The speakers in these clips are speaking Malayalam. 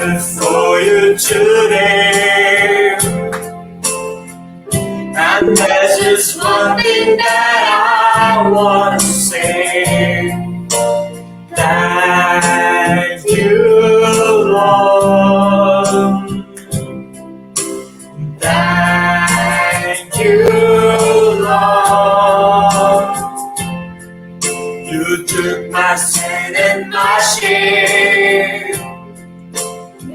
before you today. And there's just one thing that I want to say. Thank you, Lord. Thank you, Lord. You took my sin and my shame.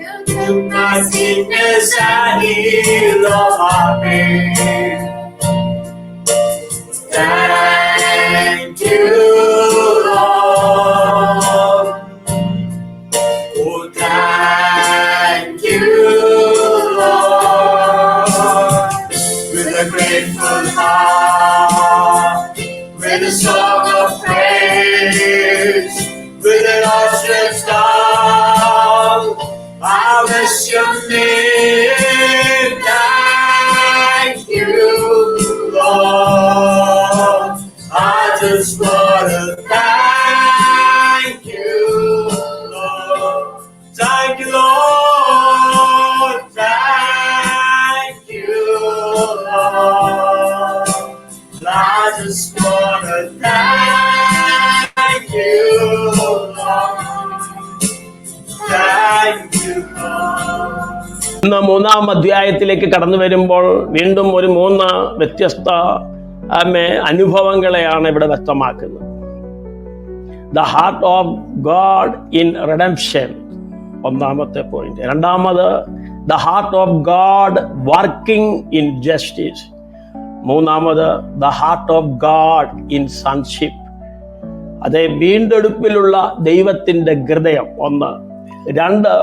You took my sickness and healed all my pain. Thank you, Lord. Oh, thank you, Lord. With a grateful heart, with a song of praise, with an outstretched arm, I bless your name. Thank you, Lord. I just want to thank you, Lord. Thank you, Lord. Thank you, Lord. I just want to thank you, Lord. Thank you, Lord. ഇന്ന് 3-ാം അധ്യായത്തിലേക്ക് കടന്നു വരുമ്പോൾ വീണ്ടും ഒരു 3 വ്യത്യസ്ത അനുഭവങ്ങളെയാണ് ഇവിടെ വ്യക്തമാക്കുന്നത്. The heart of God in redemption, ഒന്നാമത്തെ പോയിന്റ്. രണ്ടാമത്, the heart of God working in justice. മൂന്നാമത്, the heart of God in sonship. അതേ, വീണ്ടെടുപ്പിലുള്ള ദൈവത്തിന്റെ ഹൃദയം 1. 2,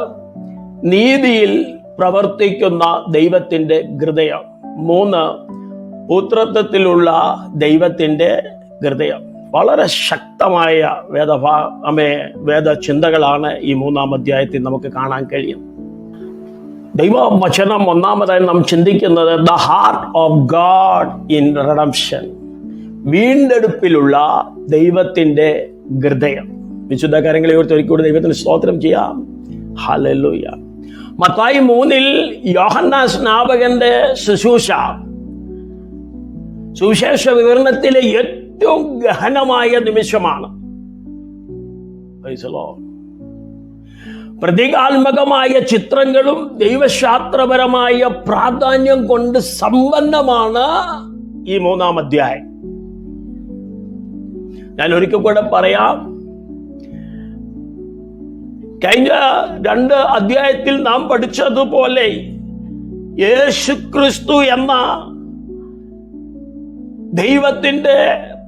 നീതിയിൽ പ്രവർത്തിക്കുന്ന ദൈവത്തിന്റെ ഹൃദയം. 3, പുത്രത്വത്തിലുള്ള ദൈവത്തിന്റെ ഹൃദയം. വളരെ ശക്തമായ വേദചിന്തകളാണ് ഈ 3-ാം അധ്യായത്തിൽ നമുക്ക് കാണാൻ കഴിയും. ദൈവവചനം ഒന്നാമതായി നാം ചിന്തിക്കുന്നത് the heart of God in redemption, വീണ്ടെടുപ്പിലുള്ള ദൈവത്തിന്റെ ഹൃദയം. വിശുദ്ധ കാര്യങ്ങളെ ഓർത്ത് ഒരിക്കലും ദൈവത്തിന് സ്തോത്രം ചെയ്യാം. ഹല്ലേലൂയ. മത്തായി 3-ൽ യോഹന്നാൻ സ്നാപകന്റെ ശുശ്രൂഷ സുവിശേഷ വിവരണത്തിലെ ഏറ്റവും ഗഹനമായ നിമിഷമാണ്. പ്രതീകാത്മകമായ ചിത്രങ്ങളും ദൈവശാസ്ത്രപരമായ പ്രാധാന്യം കൊണ്ട് സമ്പന്നമാണ് ഈ 3-ാം അധ്യായം. ഞാൻ ഒരിക്കൽ കൂടെ പറയാം, കഴിഞ്ഞ 2 അധ്യായത്തിൽ നാം പഠിച്ചതുപോലെ യേശുക്രിസ്തു എന്ന ദൈവത്തിന്റെ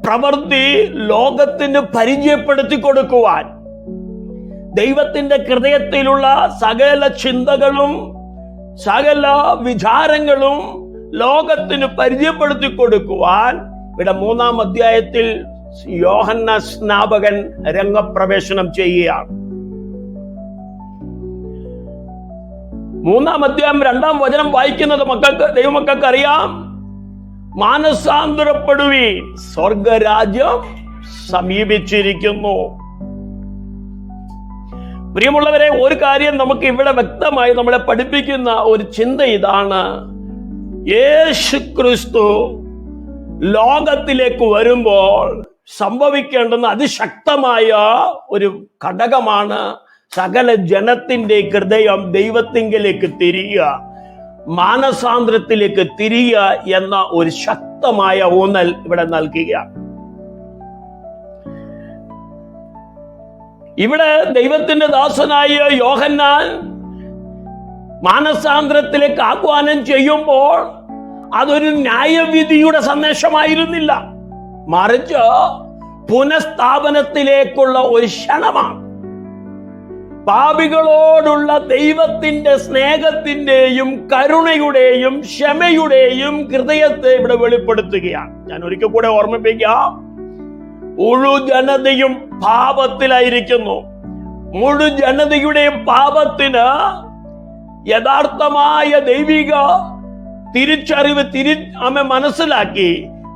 പ്രവൃത്തി ലോകത്തിന് പരിചയപ്പെടുത്തി കൊടുക്കുവാൻ, ദൈവത്തിന്റെ ഹൃദയത്തിലുള്ള സകല ചിന്തകളും സകല വിചാരങ്ങളും ലോകത്തിന് പരിചയപ്പെടുത്തി കൊടുക്കുവാൻ ഇവിടെ 3-ാം അധ്യായത്തിൽ യോഹന്നാൻ സ്നാപകൻ രംഗപ്രവേശനം ചെയ്യുകയാണ്. 3-ാം അധ്യായം 2-ാം വചനം വായിക്കുന്നത് ദൈവമക്കൾക്ക് അറിയാം. മാനസാന്തരപ്പെടുവീൻ, സ്വർഗരാജ്യം സമീപിച്ചിരിക്കുന്നു. പ്രിയമുള്ളവരെ, ഒരു കാര്യം നമുക്ക് ഇവിടെ വ്യക്തമായി നമ്മളെ പഠിപ്പിക്കുന്ന ഒരു ചിന്ത ഇതാണ്. യേശുക്രിസ്തു ലോകത്തിലേക്ക് വരുമ്പോൾ സംഭവിക്കേണ്ടുന്ന അതിശക്തമായ ഒരു ഘടകമാണ് സകല ജനത്തിന്റെ ഹൃദയം ദൈവത്തിങ്കിലേക്ക് തിരിയുക, മാനസാന്തരത്തിലേക്ക് തിരിയുക എന്ന ഒരു ശക്തമായ ഊന്നൽ ഇവിടെ നൽകുക. ഇവിടെ ദൈവത്തിന്റെ ദാസനായ യോഹന്നാൻ മാനസാന്തരത്തിലേക്ക് ആഹ്വാനം ചെയ്യുമ്പോൾ അതൊരു ന്യായവിധിയുടെ സന്ദേശമായിരുന്നില്ല, മറിച്ച് പുനഃസ്ഥാപനത്തിലേക്കുള്ള ഒരു ക്ഷണമാണ്. പാപികളോടുള്ള ദൈവത്തിന്റെ സ്നേഹത്തിന്റെയും കരുണയുടെയും ക്ഷമയുടെയും ഹൃദയത്തെ ഇവിടെ വെളിപ്പെടുത്തുകയാണ്. ഞാൻ ഒരിക്കൽ കൂടെ ഓർമ്മിപ്പിക്കാം, മുഴു ജനതയും പാപത്തിലായിരിക്കുന്നു. മുഴു ജനതയുടെയും പാപത്തിന് യഥാർത്ഥമായ ദൈവിക തിരിച്ചറിവ് മനസ്സിലാക്കി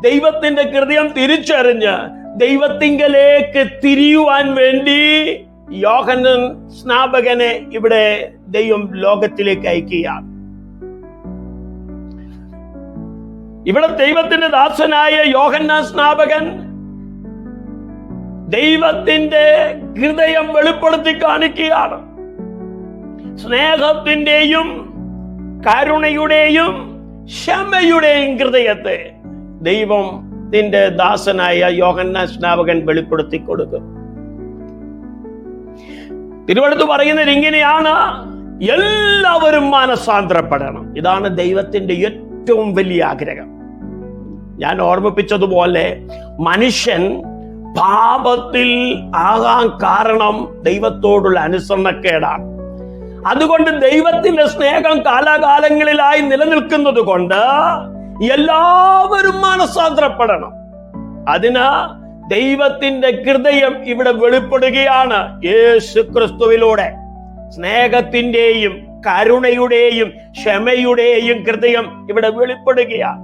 ദൈവത്തിന്റെ ഹൃദയം തിരിച്ചറിഞ്ഞ് ദൈവത്തിങ്കലേക്ക് തിരിയുവാൻ വേണ്ടി യോഹന്നാൻ സ്നാപകനെ ഇവിടെ ദൈവം ലോകത്തിലേക്ക് അയക്കുകയാണ്. ഇവിടെ ദൈവത്തിന്റെ ദാസനായ യോഹന്നാൻ സ്നാപകൻ ദൈവത്തിന്റെ ഹൃദയം വെളിപ്പെടുത്തി കാണിക്കുകയാണ്. സ്നേഹത്തിന്റെയും കരുണയുടെയും ക്ഷമയുടെയും ഹൃദയത്തെ ദൈവത്തിന്റെ ദാസനായ യോഹന്നാൻ സ്നാപകൻ വെളിപ്പെടുത്തി കൊടുക്കും. തിരുവെടുത്ത് പറയുന്നത് ഇങ്ങനെയാണ്: എല്ലാവരും മാനസാന്തരപ്പെടണം. ഇതാണ് ദൈവത്തിന്റെ ഏറ്റവും വലിയ ആഗ്രഹം. ഞാൻ ഓർമ്മിപ്പിച്ചതുപോലെ മനുഷ്യൻ പാപത്തിൽ ആകാൻ കാരണം ദൈവത്തോടുള്ള അനുസരണക്കേടാണ്. അതുകൊണ്ട് ദൈവത്തിന്റെ സ്നേഹം കാലാകാലങ്ങളിലായി നിലനിൽക്കുന്നത് കൊണ്ട് എല്ലാവരും മാനസാന്തരപ്പെടണം. അതിന് ദൈവത്തിന്റെ ഹൃദയം ഇവിടെ വെളിപ്പെടുകയാണ്. യേശു ക്രിസ്തുവിലൂടെ സ്നേഹത്തിന്റെയും കരുണയുടെയും ക്ഷമയുടെയും ഹൃദയം ഇവിടെ വെളിപ്പെടുകയാണ്.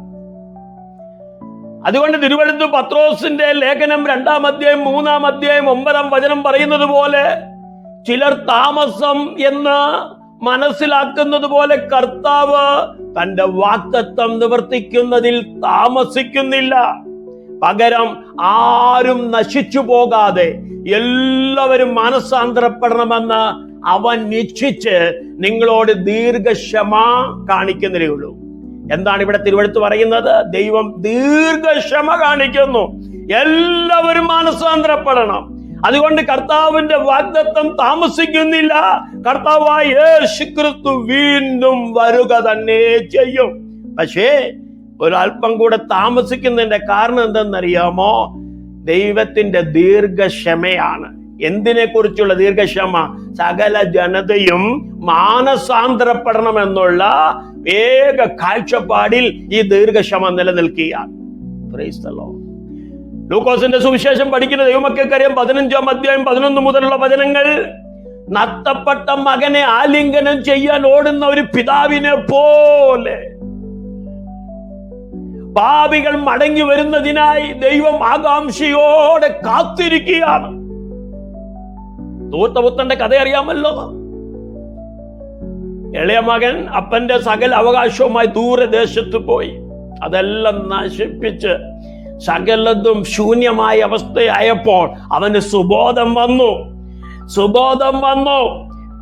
അതുകൊണ്ട് തിരുവെഴുത്ത് പത്രോസിന്റെ ലേഖനം 2-ാം അധ്യായം 3-ാം അധ്യായം 9-ാം വചനം പറയുന്നത് പോലെ, ചിലർ താമസം എന്ന് മനസ്സിലാക്കുന്നത് പോലെ കർത്താവ് തന്റെ വാഗ്ദത്തം നിവർത്തിക്കുന്നതിൽ താമസിക്കുന്നില്ല. പകരം ആരും നശിച്ചു പോകാതെ എല്ലാവരും മാനസാന്തരപ്പെടണമെന്ന് അവൻ നിശ്ചയിച്ച് നിങ്ങളോട് ദീർഘക്ഷമ കാണിക്കുന്നതേ ഉള്ളൂ. എന്താണ് ഇവിടെ തിരുവെഴുത്ത് പറയുന്നത്? ദൈവം ദീർഘക്ഷമ കാണിക്കുന്നു. എല്ലാവരും മാനസാന്തരപ്പെടണം. അതുകൊണ്ട് കർത്താവിന്റെ വാഗ്ദത്തം താമസിക്കുന്നില്ല. കർത്താവായ യേശു ക്രിസ്തു വീണ്ടും വരുക തന്നെ ചെയ്യും. പക്ഷേ ഒരല്പം കൂടെ താമസിക്കുന്നതിന്റെ കാരണം എന്തെന്നറിയാമോ? ദൈവത്തിന്റെ ദീർഘക്ഷമയാണ്. എന്തിനെ കുറിച്ചുള്ള ദീർഘക്ഷമ? സകല ജനതയും മാനസാന്തരപ്പെടണമെന്നുള്ള ഏക കാഴ്ചപ്പാടിൽ ഈ ദീർഘക്ഷമ നിലനിൽക്കുകയാണ്. Price the Lord. ലൂക്കോസിന്റെ സുവിശേഷം പഠിക്കുന്ന ദൈവമക്കൾക്കറിയാം, 15-ാം അധ്യായം 11 മുതലുള്ള വചനങ്ങൾ, നഷ്ടപ്പെട്ട മകനെ ആലിംഗനം ചെയ്യാൻ ഓടുന്ന ഒരു പിതാവിനെ പോലെ പാപികൾ മടങ്ങി വരുന്നതിനായി ദൈവം ആകാംക്ഷയോടെ കാത്തിരിക്കുകയാണ്. ധൂർത്തപുത്രന്റെ കഥ അറിയാമല്ലോ. ഇളയ മകൻ അപ്പന്റെ സകല അവകാശവുമായി ദൂരദേശത്ത് പോയി. അതെല്ലാം നശിപ്പിച്ച് സകലതും ശൂന്യമായ അവസ്ഥയായപ്പോൾ അവന് സുബോധം വന്നു.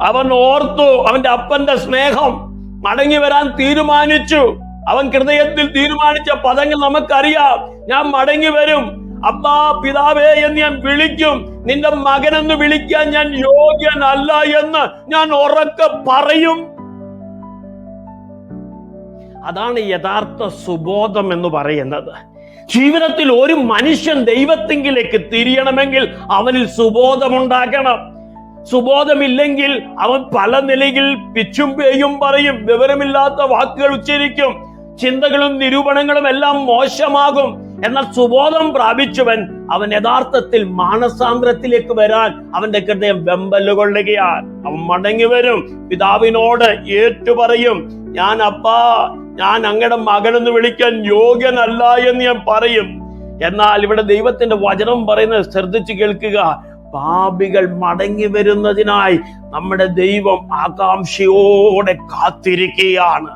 അവൻ ഓർത്തു അവന്റെ അപ്പന്റെ സ്നേഹം. മടങ്ങി വരാൻ തീരുമാനിച്ചു. അവൻ ഹൃദയത്തിൽ തീരുമാനിച്ച പദങ്ങൾ നമുക്കറിയാം. ഞാൻ മടങ്ങി വരും, അപ്പാ പിതാവേ എന്ന് ഞാൻ വിളിക്കും. നിന്റെ മകനെന്ന് വിളിക്കാൻ ഞാൻ യോഗ്യനല്ല എന്ന് ഞാൻ ഉറക്കെ പറയും. അതാണ് യഥാർത്ഥ സുബോധം എന്ന് പറയുന്നത്. ജീവിതത്തിൽ ഒരു മനുഷ്യൻ ദൈവത്തിങ്കിലേക്ക് തിരിയണമെങ്കിൽ അവനിൽ സുബോധമുണ്ടാകണം. സുബോധമില്ലെങ്കിൽ അവൻ പല നിലയിൽ പിച്ചും പേയും പറയും, വിവരമില്ലാത്ത വാക്കുകൾ ഉച്ചരിക്കും, ചിന്തകളും നിരൂപണങ്ങളും എല്ലാം മോശമാകും. എന്നാൽ സുബോധം പ്രാപിച്ചവൻ അവൻ യഥാർത്ഥത്തിൽ മാനസാന്തരത്തിലേക്ക് വരാൻ അവന്റെ ഹൃദയം വെമ്പലുകൊള്ളുകയാണ്. അവൻ മടങ്ങി വരും, പിതാവിനോട് ഏറ്റുപറയും, ഞാൻ അങ്ങയുടെ മകനെന്ന് വിളിക്കാൻ യോഗ്യനല്ല എന്ന് ഞാൻ പറയും. എന്നാൽ ഇവിടെ ദൈവത്തിന്റെ വചനം പറയുന്നത് ശ്രദ്ധിച്ചു കേൾക്കുക. പാപികൾ മടങ്ങി വരുന്നതിനായി നമ്മുടെ ദൈവം ആകാംക്ഷയോടെ കാത്തിരിക്കുകയാണ്.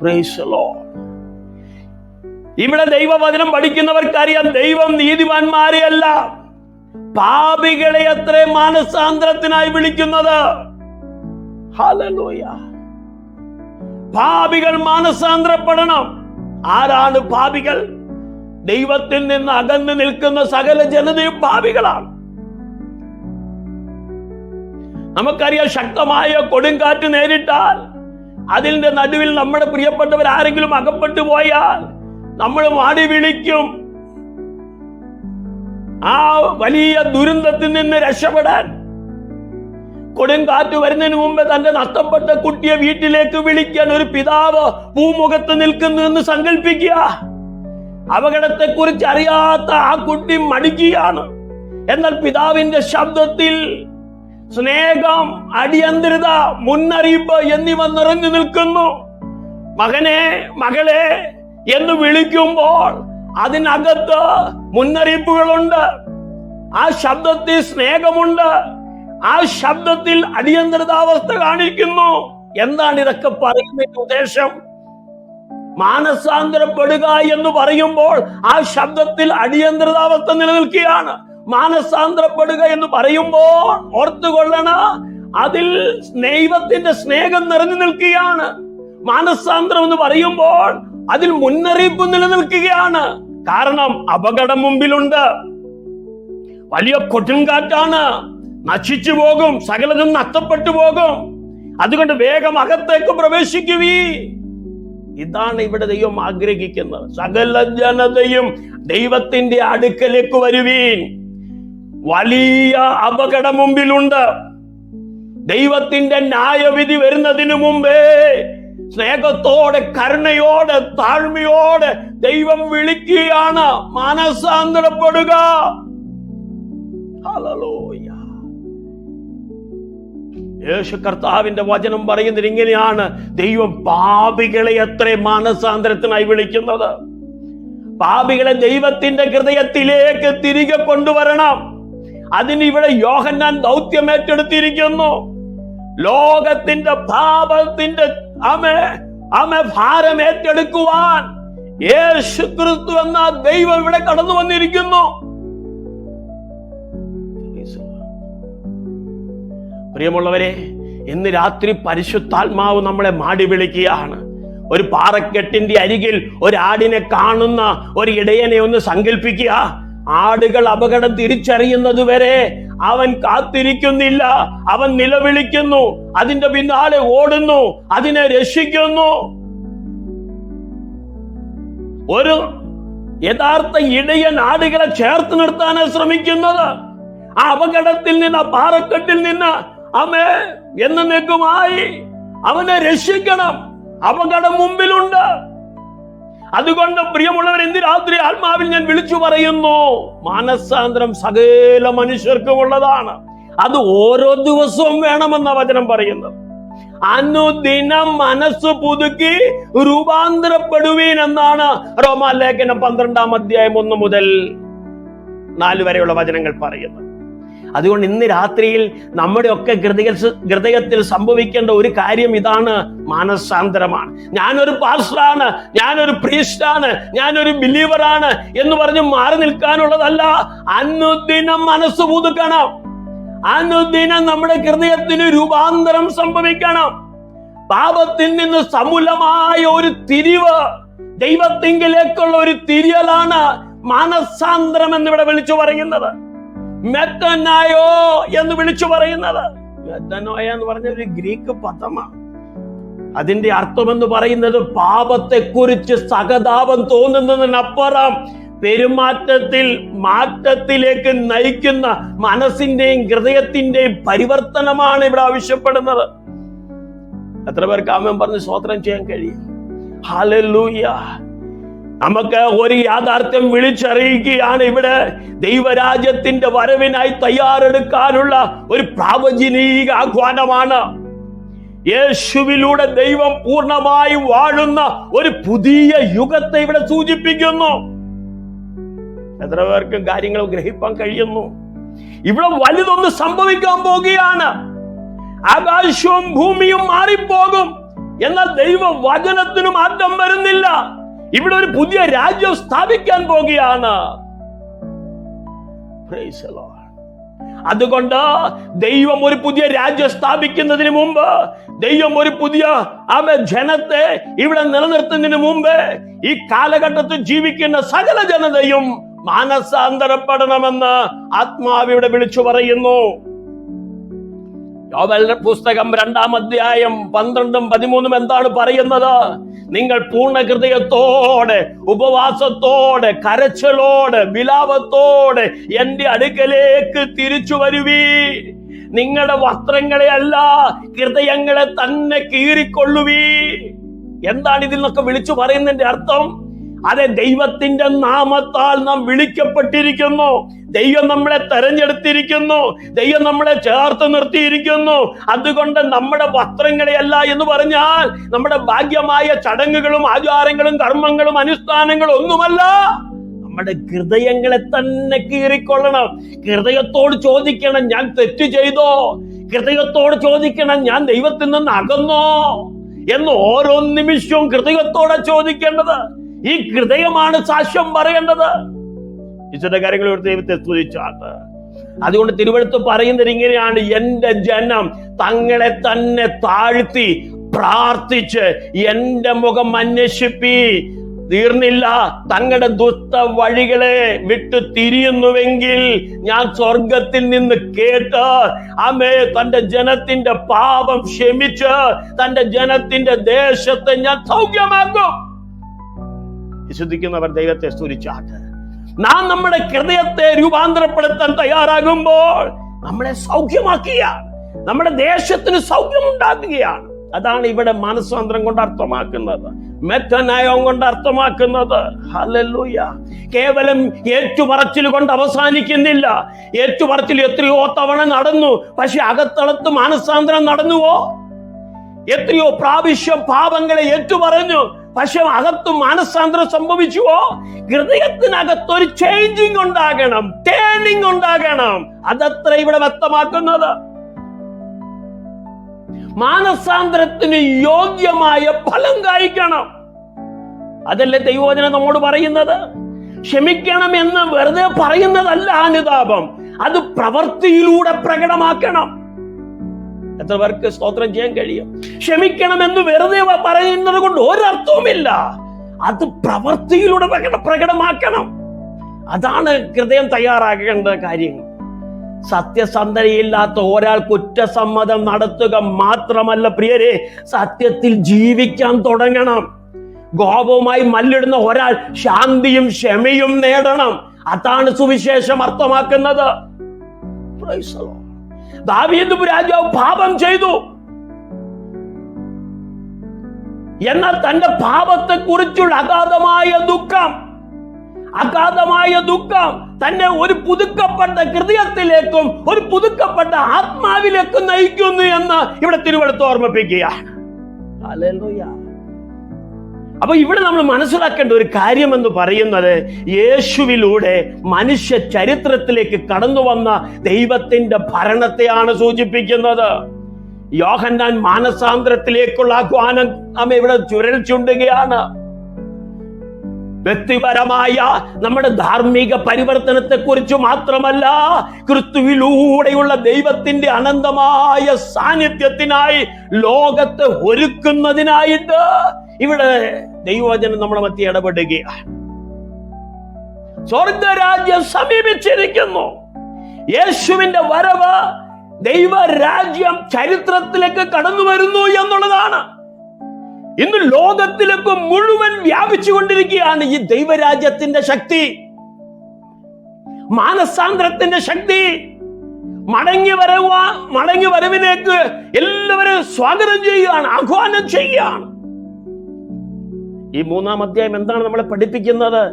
Price the Lord. ഇവിടെ ദൈവവചനം പഠിക്കുന്നവർക്കറിയാം, ദൈവം നീതിമാന്മാരെയല്ല പാപികളെ അത്രേ മാനസാന്തരത്തിനായി വിളിക്കുന്നത്. ഹല്ലേലൂയ. പാപികൾ മാനസാന്തരപ്പെടണം. ആരാണ് പാപികൾ? ദൈവത്തിൽ നിന്ന് അകന്നു നിൽക്കുന്ന സകല ജനതയും പാപികളാണ്. നമുക്കറിയാം, ശക്തമായ കൊടുങ്കാറ്റ് നേരിട്ടാൽ അതിന്റെ നടുവിൽ നമ്മുടെ പ്രിയപ്പെട്ടവർ ആരെങ്കിലും അകപ്പെട്ടു പോയാൽ നമ്മൾ മാടി വിളിക്കും. ആ വലിയ ദുരന്തത്തിൽ നിന്ന് രക്ഷപ്പെടാൻ കൊടുങ്കാറ്റ് വരുന്നതിന് മുമ്പ് തന്റെ നഷ്ടപ്പെട്ട കുട്ടിയെ വീട്ടിലേക്ക് വിളിക്കാൻ ഒരു പിതാവ് ഭൂമുഖത്ത് നിൽക്കുന്നു എന്ന് സങ്കല്പിക്കുക. അപകടത്തെ കുറിച്ച് അറിയാത്ത ആ കുട്ടി മടിക്കുകയാണ്. എന്നാൽ പിതാവിന്റെ ശബ്ദത്തിൽ സ്നേഹം, അടിയന്തരത, മുന്നറിയിപ്പ് എന്നിവ നിറഞ്ഞു നിൽക്കുന്നു. മകനെ, മകളെ എന്ന് വിളിക്കുമ്പോൾ അതിനകത്ത് മുന്നറിയിപ്പുകളുണ്ട്. ആ ശബ്ദത്തിൽ സ്നേഹമുണ്ട്. ആ ശബ്ദത്തിൽ അടിയന്തരതാവസ്ഥ കാണിക്കുന്നു. എന്താണ് ഇതൊക്കെ പറയുന്നതിന്റെ ഉദ്ദേശം? മാനസാന്തരപ്പെടുക എന്ന് പറയുമ്പോൾ ആ ശബ്ദത്തിൽ അടിയന്തരതാവസ്ഥ നിലനിൽക്കുകയാണ്. മാനസാന്തരപ്പെടുക എന്ന് പറയുമ്പോൾ ഓർത്തുകൊള്ളണ, അതിൽ ദൈവത്തിന്റെ സ്നേഹം നിറഞ്ഞു നിൽക്കുകയാണ്. മാനസാന്തരം എന്ന് പറയുമ്പോൾ അതിൽ മുന്നറിയിപ്പ് നിലനിൽക്കുകയാണ്. കാരണം അപകടം മുമ്പിലുണ്ട്, വലിയ കൊടുങ്കാറ്റാണ്, നശിച്ചു പോകും, സകലതും നഷ്ടപ്പെട്ടു പോകും. അതുകൊണ്ട് വേഗം അകത്തേക്ക് പ്രവേശിക്കുവീ. ഇതാണ് ഇവിടെ ദൈവം ആഗ്രഹിക്കുന്നത്. സകല ജനതയും ദൈവത്തിന്റെ അടുക്കലേക്ക് വരുവീൻ. വലിയ അപകടം മുമ്പിലുണ്ട്. ദൈവത്തിന്റെ ന്യായവിധി വരുന്നതിന് മുമ്പേ സ്നേഹത്തോടെ, കരുണയോടെ, താഴ്മയോടെ ദൈവം വിളിക്കുകയാണ്, മാനസാന്തരപ്പെടുക. ഹല്ലേലൂയ. യേശു കർത്താവിന്റെ വചനം പറയുന്നത് ഇങ്ങനെയാണ്: ദൈവം പാപികളെ എത്ര മാനസാന്തരത്തിനായി വിളിക്കുന്നത്. പാപികളെ ദൈവത്തിന്റെ ഹൃദയത്തിലേക്ക് തിരികെ കൊണ്ടുവരണം. അതിന് ഇവിടെ യോഹന്നാൻ ദൗത്യം ഏറ്റെടുത്തിരിക്കുന്നു. ലോകത്തിന്റെ പാപത്തിന്റെ ഭാരം ഏറ്റെടുക്കുവാൻ യേശു ക്രിസ്തു എന്ന ദൈവം ഇവിടെ കടന്നു വന്നിരിക്കുന്നു. പ്രിയമുള്ളവരെ, ഇന്ന് രാത്രി പരിശുദ്ധാത്മാവ് നമ്മളെ മാടി വിളിക്കുകയാണ്. ഒരു പാറക്കെട്ടിന്റെ അരികിൽ ഒരാടിനെ കാണുന്ന ഒരു ഇടയനെ ഒന്ന് സങ്കല്പിക്കുക. ആടുകൾ അപകടം തിരിച്ചറിയുന്നത് വരെ അവൻ കാത്തിരിക്കുന്നില്ല. അവൻ നിലവിളിക്കുന്നു, അതിന്റെ പിന്നാലെ ഓടുന്നു, അതിനെ രക്ഷിക്കുന്നു. ഒരു യഥാർത്ഥ ഇടയൻ ആടുകളെ ചേർത്ത് നിർത്താനാണ് ശ്രമിക്കുന്നത്. ആ അപകടത്തിൽ നിന്ന്, ആ പാറക്കെട്ടിൽ നിന്ന് എന്നേക്കുമായി അവനെ രക്ഷിക്കണം. അപകടം മുമ്പിലുണ്ട്. അതുകൊണ്ട് പ്രിയമുള്ളവർ, ഇന്ന് രാത്രി ആത്മാവിൽ ഞാൻ വിളിച്ചു പറയുന്നു, മാനസാന്തരം സകല മനുഷ്യർക്കും ഉള്ളതാണ്. അത് ഓരോ ദിവസവും വേണമെന്ന വചനം പറയുന്നത്. അനുദിനം മനസ്സ് പുതുക്കി രൂപാന്തരപ്പെടുവീൻ എന്നാണ് റോമാലേഖനം 12-ാം അധ്യായം 1 മുതൽ 4 വരെയുള്ള വചനങ്ങൾ പറയുന്നത്. അതുകൊണ്ട് ഇന്ന് രാത്രിയിൽ നമ്മുടെ ഒക്കെ ഹൃദയത്തിൽ സംഭവിക്കേണ്ട ഒരു കാര്യം ഇതാണ്: മാനസാന്തരമാണ്. ഞാനൊരു പാസ്റ്ററാണ്, ഞാനൊരു പ്രീസ്റ്റാണ്, ഞാനൊരു ബിലീവറാണ് എന്ന് പറഞ്ഞ് മാറി നിൽക്കാനുള്ളതല്ല. അനുദിനം മനസ്സ് പുതുക്കണം. അനുദിനം നമ്മുടെ ഹൃദയത്തിന് രൂപാന്തരം സംഭവിക്കണം. പാപത്തിൽ നിന്ന് സമൂലമായ ഒരു തിരിവ്, ദൈവത്തിങ്കിലേക്കുള്ള ഒരു തിരിയലാണ് മാനസാന്തരം എന്നിവിടെ വിളിച്ചു പറയുന്നത്. മെത്തനോയോ എന്ന് വിളിച്ചു പറയുന്നത്. മെത്തനോയ എന്ന് പറഞ്ഞ ഒരു ഗ്രീക്ക് പദമാണ്. അതിന്റെ അർത്ഥം എന്ന് പറയുന്നത് പാപത്തെക്കുറിച്ച് സഹതാപം തോന്നുന്നതിനപ്പുറം പെരുമാറ്റത്തിൽ മാറ്റത്തിലേക്ക് നയിക്കുന്ന മനസ്സിന്റെയും ഹൃദയത്തിന്റെയും പരിവർത്തനമാണ് ഇവിടെ ആവശ്യപ്പെടുന്നത്. എത്ര പേർക്ക് ആമേൻ പറഞ്ഞ് സ്തോത്രം ചെയ്യാൻ കഴിയും? ഹല്ലേലൂയ. നമുക്ക് ഒരു യാഥാർത്ഥ്യം വിളിച്ചറിയിക്കുകയാണ്. ഇവിടെ ദൈവരാജ്യത്തിന്റെ വരവിനായി തയ്യാറെടുക്കാനുള്ള ഒരു പ്രാവചനിക ആഹ്വാനമാണ്. യേശുവിലൂടെ ദൈവം പൂർണ്ണമായി വാഴുന്ന ഒരു പുതിയ യുഗത്തെ ഇവിടെ സൂചിപ്പിക്കുന്നു. എത്ര പേർക്കും കാര്യങ്ങൾ ഗ്രഹിക്കാൻ കഴിയുന്നു? ഇവിടെ വലുതൊന്ന് സംഭവിക്കാൻ പോകുകയാണ്. ആകാശവും ഭൂമിയും മാറിപ്പോകും, എന്നാൽ ദൈവ വചനത്തിന് മാറ്റം വരുന്നില്ല. ഇവിടെ ഒരു പുതിയ രാജ്യം സ്ഥാപിക്കാൻ പോകുകയാണ്. അതുകൊണ്ട് ദൈവം ഒരു പുതിയ രാജ്യം സ്ഥാപിക്കുന്നതിന് മുമ്പ്, ദൈവം ഒരു പുതിയ ജനത്തെ ഇവിടെ നിലനിർത്തുന്നതിന് മുമ്പ്, ഈ കാലഘട്ടത്തിൽ ജീവിക്കുന്ന സകല ജനതയും മാനസാന്തരപ്പെടണമെന്ന് ആത്മാവിവിടെ വിളിച്ചു പറയുന്നു. യോവേലിന്റെ പുസ്തകം 2-ാം അധ്യായം 12-ഉം 13-ഉം എന്താണ് പറയുന്നത്? നിങ്ങൾ പൂർണ്ണ ഹൃദയത്തോടെ, ഉപവാസത്തോടെ, കരച്ചിലോടെ, വിലാപത്തോടെ എന്റെ അടുക്കലേക്ക് തിരിച്ചു വരുവീ. നിങ്ങളുടെ വസ്ത്രങ്ങളെ അല്ല, ഹൃദയങ്ങളെ തന്നെ കീറിക്കൊള്ളുവീ. എന്താണ് ഇതിൽ നിന്നൊക്കെ വിളിച്ചു പറയുന്നതിന്റെ അർത്ഥം? അതെ, ദൈവത്തിന്റെ നാമത്താൽ നാം വിളിക്കപ്പെട്ടിരിക്കുന്നു. ദൈവം നമ്മളെ തെരഞ്ഞെടുത്തിരിക്കുന്നു. ദൈവം നമ്മളെ ചേർത്ത് നിർത്തിയിരിക്കുന്നു. അതുകൊണ്ട് നമ്മുടെ വസ്ത്രങ്ങളെയല്ല എന്ന് പറഞ്ഞാൽ നമ്മുടെ ഭാഗ്യമായ ചടങ്ങുകളും ആചാരങ്ങളും കർമ്മങ്ങളും അനുഷ്ഠാനങ്ങളും ഒന്നുമല്ല. നമ്മുടെ ഹൃദയങ്ങളെ തന്നെ കീറിക്കൊള്ളണം. ഹൃദയത്തോട് ചോദിക്കണം, ഞാൻ തെറ്റ് ചെയ്തോ? ഹൃദയത്തോട് ചോദിക്കണം, ഞാൻ ദൈവത്തിൽ നിന്ന് അകന്നോ എന്ന് ഓരോ നിമിഷവും ഹൃദയത്തോടെ ചോദിക്കേണ്ടത്. ഈ ഹൃദയമാണ് സാക്ഷ്യം പറയേണ്ടത്. ഈശ്വര കാര്യങ്ങൾ ദൈവത്തെ സ്തുതിച്ചാട്ട്. അതുകൊണ്ട് തിരുവെഴുത്ത് പറയുന്നത് ഇങ്ങനെയാണ്: എന്റെ ജനം തങ്ങളെ തന്നെ താഴ്ത്തി പ്രാർത്ഥിച്ച് എന്റെ മുഖം അന്വേഷിപ്പി. തീർന്നില്ല, തങ്ങളുടെ ദുഷ്ട വഴികളെ വിട്ടു തിരിയുന്നുവെങ്കിൽ ഞാൻ സ്വർഗത്തിൽ നിന്ന് കേട്ട് തന്റെ ജനത്തിന്റെ പാപം ക്ഷമിച്ച് തന്റെ ജനത്തിന്റെ ദേശത്തെ ഞാൻ സൗഖ്യമാക്കും. വിശ്വസിക്കുന്നവർ ദൈവത്തെ സ്തുതിച്ചാട്ട്. നാം നമ്മുടെ ഹൃദയത്തെ രൂപാന്തരപ്പെടുത്താൻ തയ്യാറാകുമ്പോൾ നമ്മളെ സൗഖ്യമാക്കുകയാണ്, നമ്മുടെ ദേശത്തിന് സൗഖ്യമുണ്ടാക്കുകയാണ്. അതാണ് ഇവിടെ മനസ്സാന്തരം കൊണ്ട് അർത്ഥമാക്കുന്നത്, മെറ്റനായം കൊണ്ട് അർത്ഥമാക്കുന്നത്. ഹല്ലേലൂയ. കേവലം ഏറ്റുപറച്ചിൽ കൊണ്ട് അവസാനിക്കുന്നില്ല. ഏറ്റുപറച്ചിൽ എത്രയോ തവണ നടന്നു, പക്ഷെ അകത്തളത്ത് മനസ്സാന്തരം നടന്നുവോ? എത്രയോ പ്രാവശ്യം പാപങ്ങളെ ഏറ്റുപറഞ്ഞു, പക്ഷെ അകത്ത് മനസ്സാന്തരം സംഭവിച്ചുവോ? ഹൃദയത്തിനകത്തൊരു ചേഞ്ചിങ് ഉണ്ടാകണം, ടേണിങ് ഉണ്ടാകണം. അതത്ര ഇവിടെ വ്യക്തമാക്കുന്നത്. മാനസാന്തരത്തിന് യോഗ്യമായ ഫലം കായ്ക്കണം. അതല്ലേ ദൈവവചനം നമ്മോട് പറയുന്നത്. ക്ഷമിക്കണം എന്ന് വെറുതെ പറയുന്നതല്ല അനുതാപം, അത് പ്രവൃത്തിയിലൂടെ പ്രകടമാക്കണം. എത്ര പേർക്ക് സ്തോത്രം ചെയ്യാൻ കഴിയും? ക്ഷമിക്കണമെന്ന് വെറുതെ പറയുന്നത് കൊണ്ട് ഒരർത്ഥവുമില്ല, അത് പ്രവൃത്തിയിലൂടെ പ്രകടമാക്കണം. അതാണ് ഹൃദയം തയ്യാറാക്കേണ്ട കാര്യങ്ങൾ. സത്യസന്ധതയില്ലാത്ത ഒരാൾ കുറ്റസമ്മതം നടത്തുക മാത്രമല്ല പ്രിയരെ, സത്യത്തിൽ ജീവിക്കാൻ തുടങ്ങണം. കോപവുമായി മല്ലിടുന്ന ഒരാൾ ശാന്തിയും ക്ഷമയും നേടണം. അതാണ് സുവിശേഷം അർത്ഥമാക്കുന്നത്. ദാവീദ് രാജാവ് പാപം ചെയ്തു, എന്നാൽ തന്റെ പാപത്തെ കുറിച്ചുള്ള അഗാധമായ ദുഃഖം തന്നെ ഒരു പുതുക്കപ്പെട്ട ഹൃദയത്തിലേക്കും ഒരു പുതുക്കപ്പെട്ട ആത്മാവിലേക്കും നയിക്കുന്നു എന്ന് ഇവിടെ തിരുവെഴുത്ത് ഓർമ്മിപ്പിക്കുകയാണ്. ഹല്ലേലൂയ. അപ്പൊ ഇവിടെ നമ്മൾ മനസ്സിലാക്കേണ്ട ഒരു കാര്യം എന്ന് പറയുന്നത്, യേശുവിലൂടെ മനുഷ്യ ചരിത്രത്തിലേക്ക് കടന്നു വന്ന ദൈവത്തിന്റെ ഭരണത്തെയാണ് സൂചിപ്പിക്കുന്നത്. യോഹന്നാൻ മാനസാന്തരത്തിലേക്കുള്ള ആഹ്വാനം ഇവിടെ ചുരൽ ചുണ്ടുകയാണ്. വ്യക്തിപരമായ നമ്മുടെ ധാർമ്മിക പരിവർത്തനത്തെ കുറിച്ച് മാത്രമല്ല, ക്രിസ്തുവിലൂടെയുള്ള ദൈവത്തിന്റെ അനന്തമായ സാന്നിധ്യത്തിനായി ലോകത്തെ ഒരുക്കുന്നതിനായിട്ട് ഇവിടെ ദൈവവചനം നമ്മളെ മധ്യ ഇടപെടുകയാണ്. സ്വർഗരാജ്യം സമീപിച്ചിരിക്കുന്നു. യേശുവിന്റെ വരവ്, ദൈവരാജ്യം ചരിത്രത്തിലേക്ക് കടന്നു വരുന്നു എന്നുള്ളതാണ്. ഇന്ന് ലോകത്തിലേക്ക് മുഴുവൻ വ്യാപിച്ചുകൊണ്ടിരിക്കുകയാണ് ഈ ദൈവരാജ്യത്തിന്റെ ശക്തി, മാനസാന്തരത്തിന്റെ ശക്തി. മടങ്ങി വരവിലേക്ക് എല്ലാവരും സ്വാഗതം ചെയ്യുകയാണ്, ആഹ്വാനം ചെയ്യുകയാണ്. ഈ 3-ാം അധ്യായം എന്താണ് നമ്മളെ പഠിപ്പിക്കുന്നത്?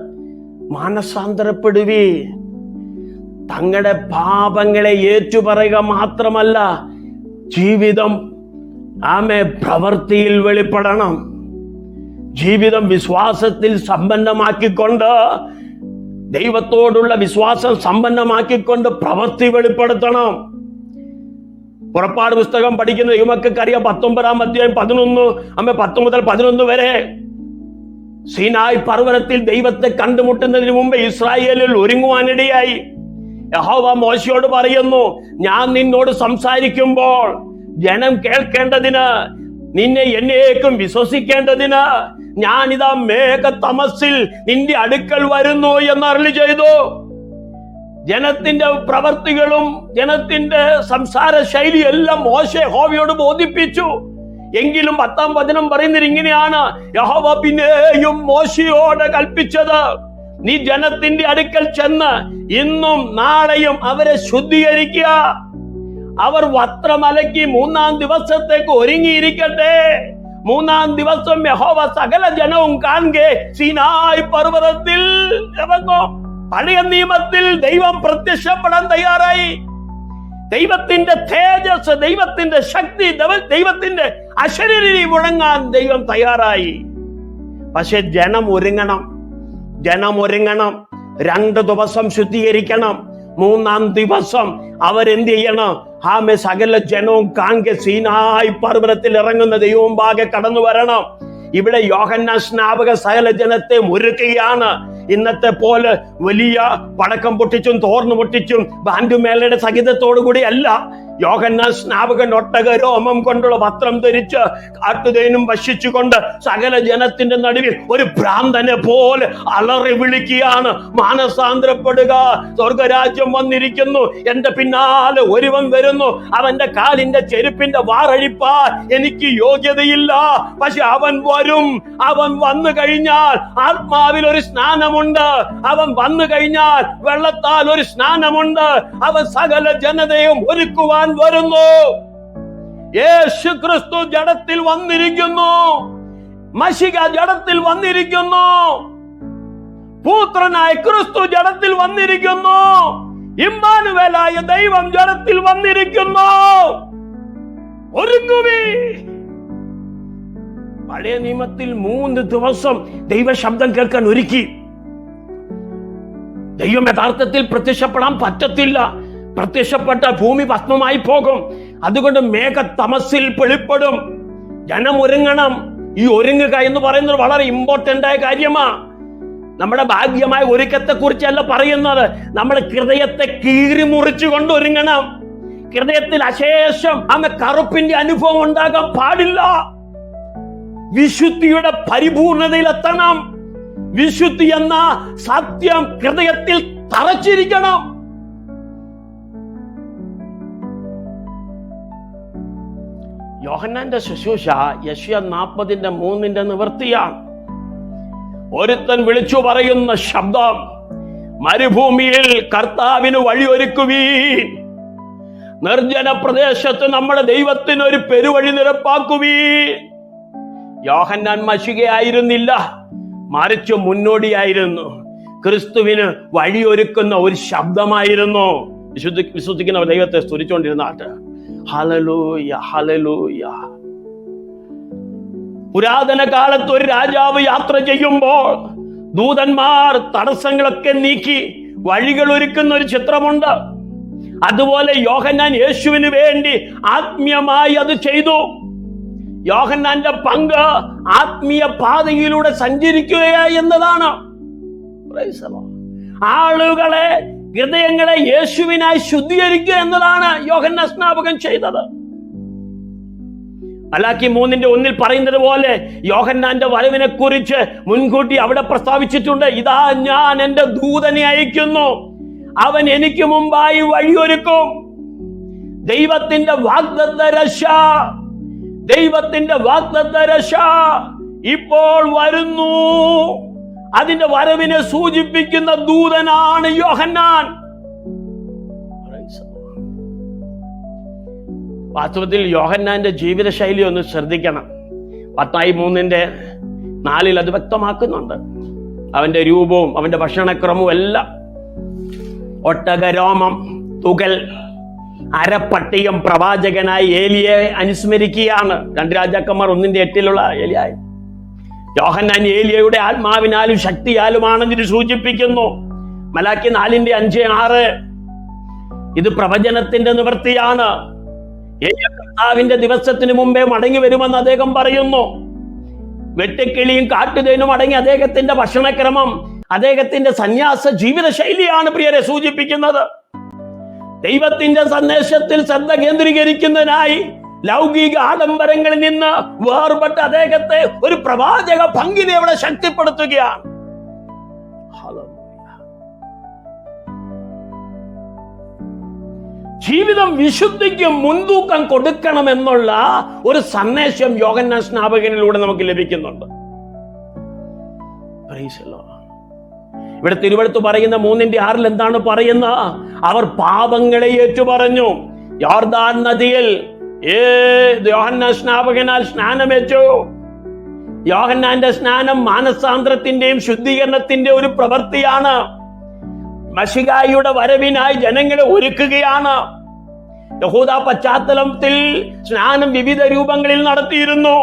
മാനസാന്തരപ്പെടുവി, തങ്ങളുടെ പാപങ്ങളെ ഏറ്റുപറയുക മാത്രമല്ല, ജീവിതം പ്രവൃത്തിയിൽ വെളിപ്പെടണം. ജീവിതം വിശ്വാസത്തിൽ സമ്പന്നമാക്കിക്കൊണ്ട്, ദൈവത്തോടുള്ള വിശ്വാസം സമ്പന്നമാക്കിക്കൊണ്ട് പ്രവൃത്തി വെളിപ്പെടുത്തണം. പുറപ്പാട് പുസ്തകം പഠിക്കുന്ന ദൈവമക്കൾക്കറിയാം, 19-ാം അധ്യായം 10 മുതൽ 11 വരെ സീനായ് പർവ്വതത്തിൽ ദൈവത്തെ കണ്ടുമുട്ടുന്നതിന് മുമ്പ് ഇസ്രായേലിൽ ഒരുങ്ങുവാനിടയായി. യഹോവ മോശയോട് പറയുന്നു, ഞാൻ നിന്നോട് സംസാരിക്കുമ്പോൾ ജനം കേൾക്കേണ്ടതിന്, നിന്നെ എന്നേക്കും വിശ്വസിക്കേണ്ടതിന് ഞാനിതാ മേഘതമസ്സിൽ നിന്റെ അടുക്കൽ വരുന്നു എന്ന് അരുളി ചെയ്തു. ജനത്തിന്റെ പ്രവർത്തികളും ജനത്തിന്റെ സംസാര ശൈലി എല്ലാം മോശെ യഹോവയോട് ബോധിപ്പിച്ചു. എങ്കിലും 10-ാം വചനം പറയുന്നത് ഇങ്ങനെയാണ്: യഹോവ പിന്നെയും മോശയോട് കൽപ്പിച്ചത്, നീ ജനത്തിന്റെ അടുക്കൽ ചെന്ന് ഇന്നും നാളെയും അവരെ ശുദ്ധീകരിക്കുക. അവർ വസ്ത്രമലക്കി 3-ാം ദിവസത്തേക്ക് ഒരുങ്ങിയിരിക്കട്ടെ. 3-ാം ദിവസം യഹോവ സകല ജനവും കാണുകെ സീനായ് പർവ്വതത്തിൽ ഇറങ്ങും. പഴയ നിയമത്തിൽ ദൈവം പ്രത്യക്ഷപ്പെടാൻ തയ്യാറായി. ദൈവത്തിന്റെ തേജസ്, ദൈവത്തിന്റെ ശക്തി, ദൈവത്തിന്റെ അശരീരി മുഴങ്ങാൻ ദൈവം തയ്യാറായി. പക്ഷെ ജനം ഒരുങ്ങണം. 2 ദിവസം ശുദ്ധീകരിക്കണം. 3-ാം ദിവസം അവരെന്ത് ചെയ്യണം? സകല ജനവും കാൺകെ സീനായി പർവ്വതത്തിൽ ഇറങ്ങുന്ന ദൈവമുമ്പാകെ കടന്നു വരണം. ഇവിടെ യോഹന്നാൻ സ്നാപകൻ സകല ജനത്തെ ഒരുക്കുകയാണ്. ഇന്നത്തെ പോലെ വലിയ പടക്കം പൊട്ടിച്ചും തോർന്നു പൊട്ടിച്ചും ബാൻഡുമേളയുടെ സഹിതത്തോടു കൂടി അല്ല. യോഹന്നാൻ സ്നാപകൻ ഒട്ടക രോമം കൊണ്ടുള്ള വസ്ത്രം ധരിച്ച് കാട്ടുതേനും ഭക്ഷിച്ചുകൊണ്ട് സകല ജനത്തിന്റെ നടുവിൽ ഒരു ഭ്രാന്തനെ പോലെ അലറി വിളിക്കുകയാണ്, മാനസാന്തരപ്പെടുക, സ്വർഗരാജ്യം വന്നിരിക്കുന്നു, എന്റെ പിന്നാലെ ഒരുവൻ വരുന്നു, അവന്റെ കാലിന്റെ ചെരുപ്പിന്റെ വാറഴിപ്പാൻ എനിക്ക് യോഗ്യതയില്ല, പക്ഷെ അവൻ വരും. അവൻ വന്നു കഴിഞ്ഞാൽ ആത്മാവിൽ ഒരു സ്നാനമുണ്ട്, അവൻ വന്നു കഴിഞ്ഞാൽ വെള്ളത്താൽ ഒരു സ്നാനമുണ്ട്, അവൻ സകല ജനതയും ഒരുക്കുവാൻ വരുന്നു. യേശു ക്രിസ്തു ജഡത്തിൽ വന്നിരിക്കുന്നു, മശിക ജഡത്തിൽ വന്നിരിക്കുന്നു, പുത്രനായ ക്രിസ്തു ജഡത്തിൽ വന്നിരിക്കുന്നു, ഇമ്മാനുവേലായ ദൈവം ജഡത്തിൽ വന്നിരിക്കുന്നു. ഒരുങ്ങുവീ. പഴയ നിയമത്തിൽ 3 ദിവസം ദൈവശബ്ദം കേൾക്കാൻ ഒരുക്കി. ദൈവം യഥാർത്ഥത്തിൽ പ്രത്യക്ഷപ്പെടാൻ പറ്റത്തില്ല. പ്രത്യക്ഷപ്പെട്ട ഭൂമി ഭസ്മമായി പോകും. അതുകൊണ്ട് മേഘ തമസിൽ വെളിപ്പെടും. ജനം ഒരുങ്ങണം. ഈ ഒരുങ്ങുക എന്ന് പറയുന്നത് വളരെ ഇമ്പോർട്ടന്റ് ആയ കാര്യമാണ്. നമ്മുടെ ഭാഗ്യമായ ഒരുക്കത്തെ കുറിച്ചല്ല പറയുന്നത്, നമ്മുടെ ഹൃദയത്തെ കീറി മുറിച്ചു കൊണ്ട് ഒരുങ്ങണം. ഹൃദയത്തിൽ അശേഷം കറുപ്പിന്റെ അനുഭവം ഉണ്ടാകാൻ പാടില്ല. വിശുദ്ധിയുടെ പരിപൂർണതയിലെത്തണം. വിശുദ്ധി എന്ന സത്യം ഹൃദയത്തിൽ തറച്ചിരിക്കണം. യോഹന്നാന്റെ ശുശ്രൂഷ യെശയ്യാ 40:3 നിവൃത്തിയാണ്. ഒരുത്തൻ വിളിച്ചു പറയുന്ന ശബ്ദം, മരുഭൂമിയിൽ കർത്താവിന് വഴിയൊരുക്കുവീൻ, നിർജ്ജന പ്രദേശത്ത് നമ്മുടെ ദൈവത്തിന് ഒരു പെരുവഴി നിരപ്പാക്കുവീൻ. യോഹന്നാൻ മശികയായിരുന്നില്ല, മറിച്ച് മുന്നോടിയായിരുന്നു. ക്രിസ്തുവിന് വഴിയൊരുക്കുന്ന ഒരു ശബ്ദമായിരുന്നു. വിശ്വസിക്കുന്ന ദൈവത്തെ സ്തുതിച്ചുകൊണ്ടിരുന്ന ആട്ട്. Hallelujah, hallelujah. പുരാതന കാലത്ത് ഒരു രാജാവ് യാത്ര ചെയ്യുമ്പോൾ ദൂതന്മാർ തടസ്സങ്ങളൊക്കെ നീക്കി വഴികൾ ഒരുക്കുന്ന ഒരു ചിത്രമുണ്ട്. അതുപോലെ യോഹന്നാൻ യേശുവിന് വേണ്ടി ആത്മീയമായി അത് ചെയ്തു. യോഹന്നാന്റെ പങ്ക് ആത്മീയ പാതയിലൂടെ സഞ്ചരിക്കുക എന്നതാണ്. ആളുകളെ, ഹൃദയങ്ങളെ യേശുവിനായി ശുദ്ധീകരിക്കുക എന്നതാണ് യോഹന്നാൻ സ്നാപകൻ ചെയ്തത്. മലാക്കി 3:1 പറയുന്നത് പോലെ യോഹന്നാന്റെ വരവിനെ കുറിച്ച് മുൻകൂട്ടി അവിടെ പ്രസ്താവിച്ചിട്ടുണ്ട്. ഇതാ ഞാൻ എന്റെ ദൂതനെ അയക്കുന്നു, അവൻ എനിക്ക് മുമ്പായി വഴിയൊരുക്കും. ദൈവത്തിന്റെ വാഗ്ദത്ത രക്ഷ, ദൈവത്തിന്റെ വാഗ്ദത്ത രക്ഷ ഇപ്പോൾ വരുന്നു. അതിന്റെ വരവിനെ സൂചിപ്പിക്കുന്ന ദൂതനാണ് യോഹന്നാൻ. വാസ്തവത്തിൽ യോഹന്നാന്റെ ജീവിതശൈലി ഒന്ന് ശ്രദ്ധിക്കണം. മത്തായി 3:4 അത് വ്യക്തമാക്കുന്നുണ്ട്. അവന്റെ രൂപവും അവന്റെ ഭക്ഷണക്രമവും എല്ലാം ഒട്ടകരോമം, തുകൽ, അരപ്പട്ടയം പ്രവാചകനായി ഏലിയെ അനുസ്മരിക്കുകയാണ്. 2 രാജാക്കന്മാർ 1:8 ഏലിയായി. യോഹന്നാൻ ഏലിയയുടെ ആത്മാവിനാലും ശക്തിയാലുമാണെന്ന് സൂചിപ്പിക്കുന്നു. മലാക്കി 4:5-6 ഇത് പ്രവചനത്തിന്റെ നിവൃത്തിയാണ്. ഏലിയ കർത്താവിന്റെ ദിവസത്തിന് മുമ്പേ മടങ്ങി വരുമെന്ന് അദ്ദേഹം പറയുന്നു. വെട്ടുക്കിളിയും കാട്ടുതേനും അടങ്ങി അദ്ദേഹത്തിന്റെ ഭക്ഷണക്രമം, അദ്ദേഹത്തിന്റെ സന്യാസ ജീവിത ശൈലിയാണ് പ്രിയരെ സൂചിപ്പിക്കുന്നത്. ദൈവത്തിന്റെ സന്ദേശത്തിൽ ശ്രദ്ധ കേന്ദ്രീകരിക്കുന്നതിനായി ലൗകിക ആഡംബരങ്ങളിൽ നിന്ന് വേർപെട്ട അദ്ദേഹത്തെ ഒരു പ്രവാചക ഭംഗിനെ അവിടെ ശക്തിപ്പെടുത്തുകയാണ്. ജീവിതം വിശുദ്ധിക്ക് മുൻതൂക്കം കൊടുക്കണമെന്നുള്ള ഒരു സന്ദേശം യോഹന്നാൻ സ്നാപകനിലൂടെ നമുക്ക് ലഭിക്കുന്നുണ്ട്. ഇവിടെ തിരുവെഴുത്ത് പറയുന്ന 3:6 എന്താണ് പറയുന്നത്? അവർ പാപങ്ങളെ ഏറ്റുപറഞ്ഞു. യോർദാൻ നദിയിൽ യോഹന്നാൻ സ്നാപകനാൽ സ്നാനമേറ്റു. യോഹന്നാന്റെ സ്നാനം മാനസാന്തരത്തിന്റെയും ശുദ്ധീകരണത്തിന്റെ ഒരു പ്രവൃത്തിയാണ്. മശിഹായുടെ വരവിനായി ജനങ്ങളെ ഒരുക്കുകയാണ്. യഹൂദ പശ്ചാത്തലത്തിൽ സ്നാനം വിവിധ രൂപങ്ങളിൽ നടത്തിയിരുന്നു.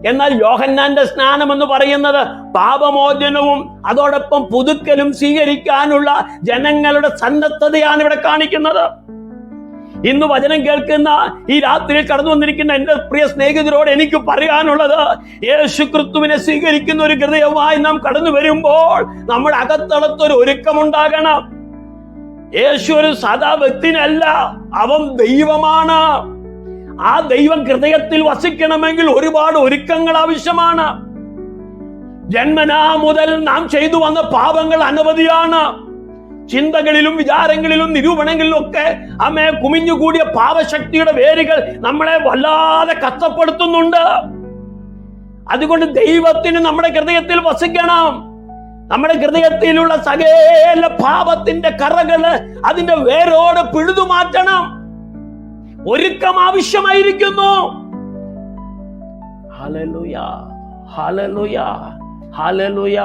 എന്നാൽ യോഹന്നാന്റെ സ്നാനം എന്ന് പറയുന്നത് പാപമോചനവും അതോടൊപ്പം പുതുക്കലും സ്വീകരിക്കാനുള്ള ജനങ്ങളുടെ സന്നദ്ധതയാണ് ഇവിടെ കാണിക്കുന്നത്. ഇന്ന് വചനം കേൾക്കുന്ന ഈ രാത്രിയിൽ കടന്നു വന്നിരിക്കുന്ന എന്റെ പ്രിയ സ്നേഹിതരോട് എനിക്ക് പറയാനുള്ളത്, യേശു ക്രിസ്തുവിനെ സ്വീകരിക്കുന്ന ഒരു ഹൃദയമായി നാം കടന്നു വരുമ്പോൾ നമ്മുടെ അകത്തളത്തൊരു ഒരുക്കമുണ്ടാകണം. യേശു ഒരു സാധാ വ്യക്തിനല്ല, അവൻ ദൈവമാണ്. ആ ദൈവം ഹൃദയത്തിൽ വസിക്കണമെങ്കിൽ ഒരുപാട് ഒരുക്കങ്ങൾ ആവശ്യമാണ്. ജന്മനാ മുതൽ നാം ചെയ്തു വന്ന പാപങ്ങൾ അനവധിയാണ്. ചിന്തകളിലും വിചാരങ്ങളിലും നിരൂപണങ്ങളിലും ഒക്കെ അമ്മേ കുമിഞ്ഞുകൂടിയ പാപശക്തിയുടെ വേരുകൾ നമ്മളെ വല്ലാതെ കഷ്ടപ്പെടുത്തുന്നുണ്ട്. അതുകൊണ്ട് ദൈവത്തിന് നമ്മുടെ ഹൃദയത്തിൽ വസിക്കണം. നമ്മുടെ ഹൃദയത്തിലുള്ള സകല പാപത്തിന്റെ കറകള് അതിന്റെ വേരോട് പിഴുതു മാറ്റണം. ഒരുക്കം ആവശ്യമായിരിക്കുന്നു. Hallelujah, hallelujah, hallelujah.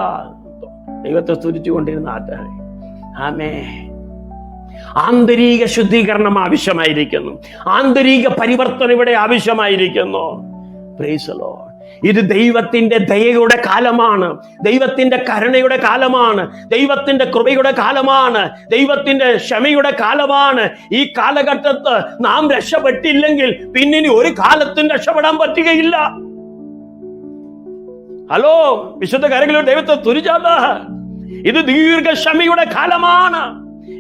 ദൈവത്തെ സ്തുതിച്ചുകൊണ്ടിരുന്ന ആൾക്കാരെ, ആമേൻ. ആന്തരിക ശുദ്ധീകരണം ആവശ്യമായിരിക്കുന്നു. ആന്തരിക പരിവർത്തനം ഇവിടെ ആവശ്യമായിരിക്കുന്നു. Price the Lord. ഇത് ദൈവത്തിന്റെ ദയയുടെ കാലമാണ്, ദൈവത്തിന്റെ കരുണയുടെ കാലമാണ്, ദൈവത്തിന്റെ കൃപയുടെ കാലമാണ്, ദൈവത്തിന്റെ ക്ഷമയുടെ കാലമാണ്. ഈ കാലഘട്ടത്ത് നാം രക്ഷപ്പെട്ടില്ലെങ്കിൽ പിന്നിനി ഒരു കാലത്തും രക്ഷപ്പെടാൻ പറ്റുകയില്ല. ഹലോ വിശുദ്ധ കരങ്ങളിലൂടെ ദൈവത്തെ തുരിച്ചാല. ഇത് ദീർഘക്ഷമയുടെ കാലമാണ്,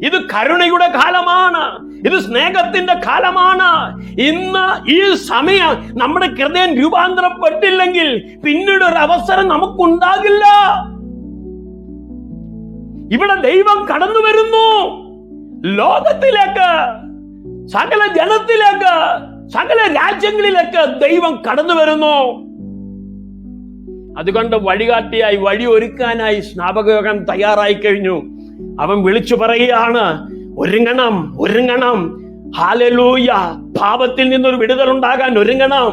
ഇത് കരുണയുടെ കാലമാണ്, ഇത് സ്നേഹത്തിന്റെ കാലമാണ്. ഇന്ന് ഈ സമയം നമ്മുടെ ഹൃദയം രൂപാന്തരപ്പെട്ടില്ലെങ്കിൽ പിന്നീട് ഒരു അവസരം നമുക്കുണ്ടാകില്ല. ഇവിടെ ദൈവം കടന്നു വരുന്നു ലോകത്തിലേക്ക്, സകല ജനത്തിലേക്ക്, സകല രാജ്യങ്ങളിലേക്ക് ദൈവം കടന്നു വരുന്നു. അതുകൊണ്ട് വഴികാട്ടിയായി, വഴി ഒരുക്കാനായി സ്നാപകൻ തയ്യാറായി കഴിഞ്ഞു. അവൻ വിളിച്ചു പറയുകയാണ്, ഒരുങ്ങണം, ഒരുങ്ങണം. ഹല്ലേലൂയ. പാപത്തിൽ നിന്നൊരു വിടുതൽ ഉണ്ടാകാൻ ഒരുങ്ങണം,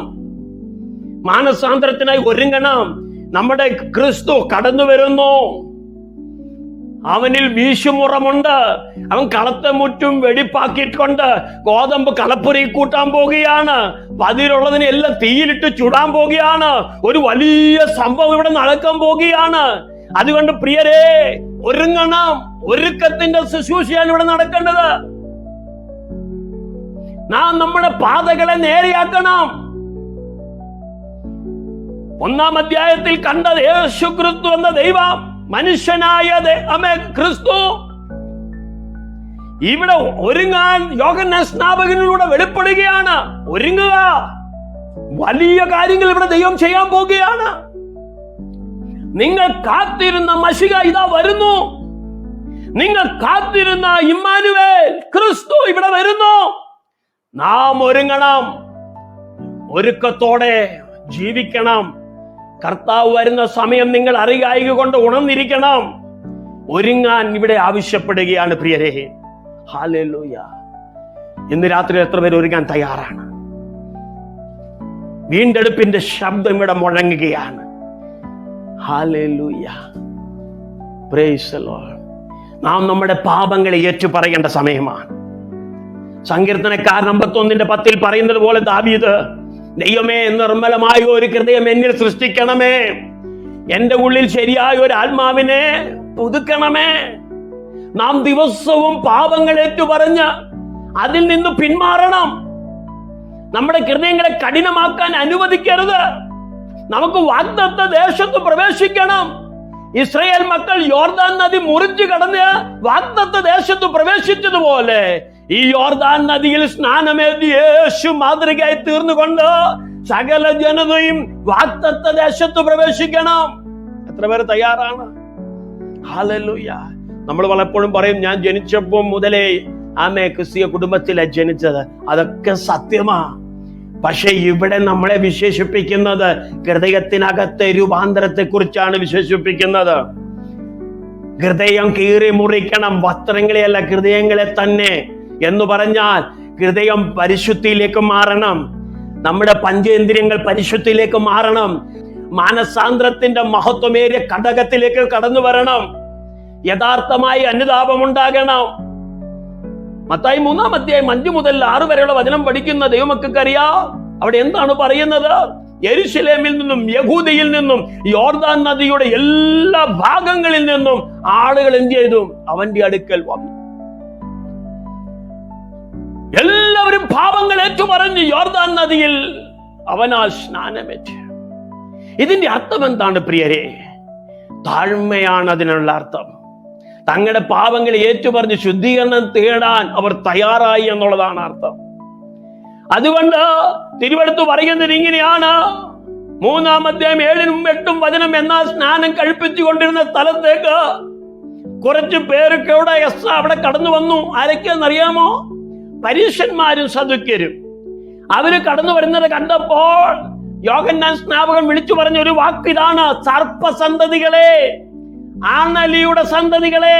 മാനസാന്തരത്തിനായി ഒരുങ്ങണം. നമ്മുടെ ക്രിസ്തു കടന്നു വരുന്നു. അവനിൽ വീശുമുറമുണ്ട്. അവൻ കളത്തെ മുറ്റും വെടിപ്പാക്കിക്കൊണ്ട് ഗോതമ്പ് കളപ്പുരയിൽ കൂട്ടാൻ പോകുകയാണ്. പതിരുള്ളതിനെ എല്ലാം തീയിലിട്ട് ചുടാൻ പോകുകയാണ്. ഒരു വലിയ സംഭവം ഇവിടെ നടക്കാൻ പോകുകയാണ്. അതുകൊണ്ട് പ്രിയരെ, ഒരുങ്ങണം. ഒരുക്കത്തിന്റെ ശുശ്രൂഷയാണ് ഇവിടെ നടക്കേണ്ടത്. നാം നമ്മുടെ പാതകളെ നേരെയാക്കണം. 1-ാം അധ്യായത്തിൽ കണ്ടത് യേശു ക്രിസ്തു എന്ന ദൈവം, മനുഷ്യനായ ക്രിസ്തു ഇവിടെ ഒരുങ്ങാൻ യോഹന്നാൻ സ്നാപകനിലൂടെ വെളിപ്പെടുകയാണ്. ഒരുങ്ങുക. വലിയ കാര്യങ്ങൾ ഇവിടെ ദൈവം ചെയ്യാൻ പോകുകയാണ്. നിങ്ങൾ കാത്തിരുന്ന മശിഹ ഇതാ വരുന്നു. നിങ്ങൾ കാത്തിരുന്ന ഇമ്മാനുവേൽ ക്രിസ്തു ഇവിടെ വരുന്നു. നാം ഒരുങ്ങണം, ഒരുക്കത്തോടെ ജീവിക്കണം. കർത്താവ് വരുന്ന സമയം നിങ്ങൾ അറിയായിക കൊണ്ട് ഉണർന്നിരിക്കണം. ഒരുങ്ങാൻ ഇവിടെ ആവശ്യപ്പെടുകയാണ് പ്രിയരെ. ഹല്ലേലൂയ. ഇന്ന് രാത്രി എത്ര പേര് ഒരുങ്ങാൻ തയ്യാറാണ്? വീണ്ടെടുപ്പിന്റെ ശബ്ദം ഇവിടെ മുഴങ്ങുകയാണ്. ഹല്ലേലൂയ. Price the Lord. നാം നമ്മുടെ പാപങ്ങളെ ഏറ്റുപറയേണ്ട സമയമാണ്. സങ്കീർത്തനക്കാരൻ 51:10 പറയുന്നത് പോലെ ദാവീദ്, ദൈവമേ നിർമ്മലമായ ഒരു ഹൃദയം എന്നിൽ സൃഷ്ടിക്കണമേ, എന്റെ ഉള്ളിൽ ശരിയായ ഒരു ആത്മാവിനെ പുതുക്കണമേ. നാം ദിവസവും പാപങ്ങൾ ഏറ്റുപറഞ്ഞ് അതിൽ നിന്ന് പിന്മാറണം. നമ്മുടെ ഹൃദയങ്ങളെ കഠിനമാക്കാൻ അനുവദിക്കരുത്. നമുക്ക് വാഗ്ദത്ത ദേശത്ത് പ്രവേശിക്കണം. ഇസ്രായേൽ മക്കൾ യോർദാൻ നദി മുറിച്ചു കടന്ന് വാഗ്ദത്ത ദേശത്ത് പ്രവേശിച്ചതുപോലെ ഈ യോർദാൻ നദിയിൽ സ്നാനമേറ്റി യേശു മാതൃകയായി തീർന്നുകൊണ്ട് സകല ജനതയും വാഗ്ദത്ത ദേശത്ത് പ്രവേശിക്കണം. എത്ര പേര് തയ്യാറാണ്? ഹല്ലേലൂയ. നമ്മൾ പലപ്പോഴും പറയും, ഞാൻ ജനിച്ചപ്പോൾ മുതലേ ക്രിസ്തീയ കുടുംബത്തിലെ ജനിച്ചത്. അതൊക്കെ സത്യമാ. പക്ഷെ ഇവിടെ നമ്മളെ വിശേഷിപ്പിക്കുന്നത് ഹൃദയത്തിനകത്തെ രൂപാന്തരത്തെ കുറിച്ചാണ് വിശേഷിപ്പിക്കുന്നത്. ഹൃദയം കീറി മുറിക്കണം, വസ്ത്രങ്ങളെയല്ല ഹൃദയങ്ങളെ തന്നെ എന്ന് പറഞ്ഞാൽ ഹൃദയം പരിശുദ്ധിയിലേക്ക് മാറണം. നമ്മുടെ പഞ്ചേന്ദ്രിയങ്ങൾ പരിശുദ്ധിയിലേക്ക് മാറണം. മാനസാന്തരത്തിന്റെ മഹത്വമേറിയ ഘടകത്തിലേക്ക് കടന്നു വരണം. യഥാർത്ഥമായി അനുതാപം ഉണ്ടാകണം. മത്തായി 3-ാം അധ്യായം 5 മുതൽ 6 വരെയുള്ള വചനം പഠിക്കുന്ന ദൈവമക്കൾക്കറിയാം അവിടെ എന്താണ് പറയുന്നത്. യെരുശലേമിൽ നിന്നും, യഹൂദയിൽ നിന്നും, യോർദാൻ നദിയുടെ എല്ലാ ഭാഗങ്ങളിൽ നിന്നും ആളുകൾ എന്ത് ചെയ്തു? അവന്റെ അടുക്കൽ വന്നു. എല്ലാവരും പാപങ്ങൾ ഏറ്റുപറഞ്ഞ് യോർദാൻ നദിയിൽ അവനാൽ സ്നാനമേറ്റ്. ഇതിന്റെ അർത്ഥം എന്താണ് പ്രിയരെ? താഴ്മയാണ് അതിനുള്ള അർത്ഥം. തങ്ങളുടെ പാപങ്ങളെ ഏറ്റുപറഞ്ഞ് ശുദ്ധീകരണം തേടാൻ അവർ തയ്യാറായി എന്നുള്ളതാണ് അർത്ഥം. അതുകൊണ്ട് തിരുവെടുത്ത് പറയുന്നത് ഇങ്ങനെയാണ്. 3-ാം അധ്യായം 7-ഉം 8-ഉം വചനം. എന്നാൽ സ്നാനം കഴിപ്പിച്ചുകൊണ്ടിരുന്ന സ്ഥലത്തേക്ക് കുറച്ച് പേരൊക്കെ അവിടെ കടന്നു വന്നു. ആരൊക്കെയെന്നറിയാമോ? പരീശന്മാരും സദുക്യരും. അവര് കടന്നു വരുന്നത് കണ്ടപ്പോൾ യോഹന്നാൻ സ്നാപകൻ വിളിച്ചു പറഞ്ഞ ഒരു വാക്ക് ഇതാണ്: സർപ്പസന്തതികളെ, ആണലിയുടെ സന്തതികളെ,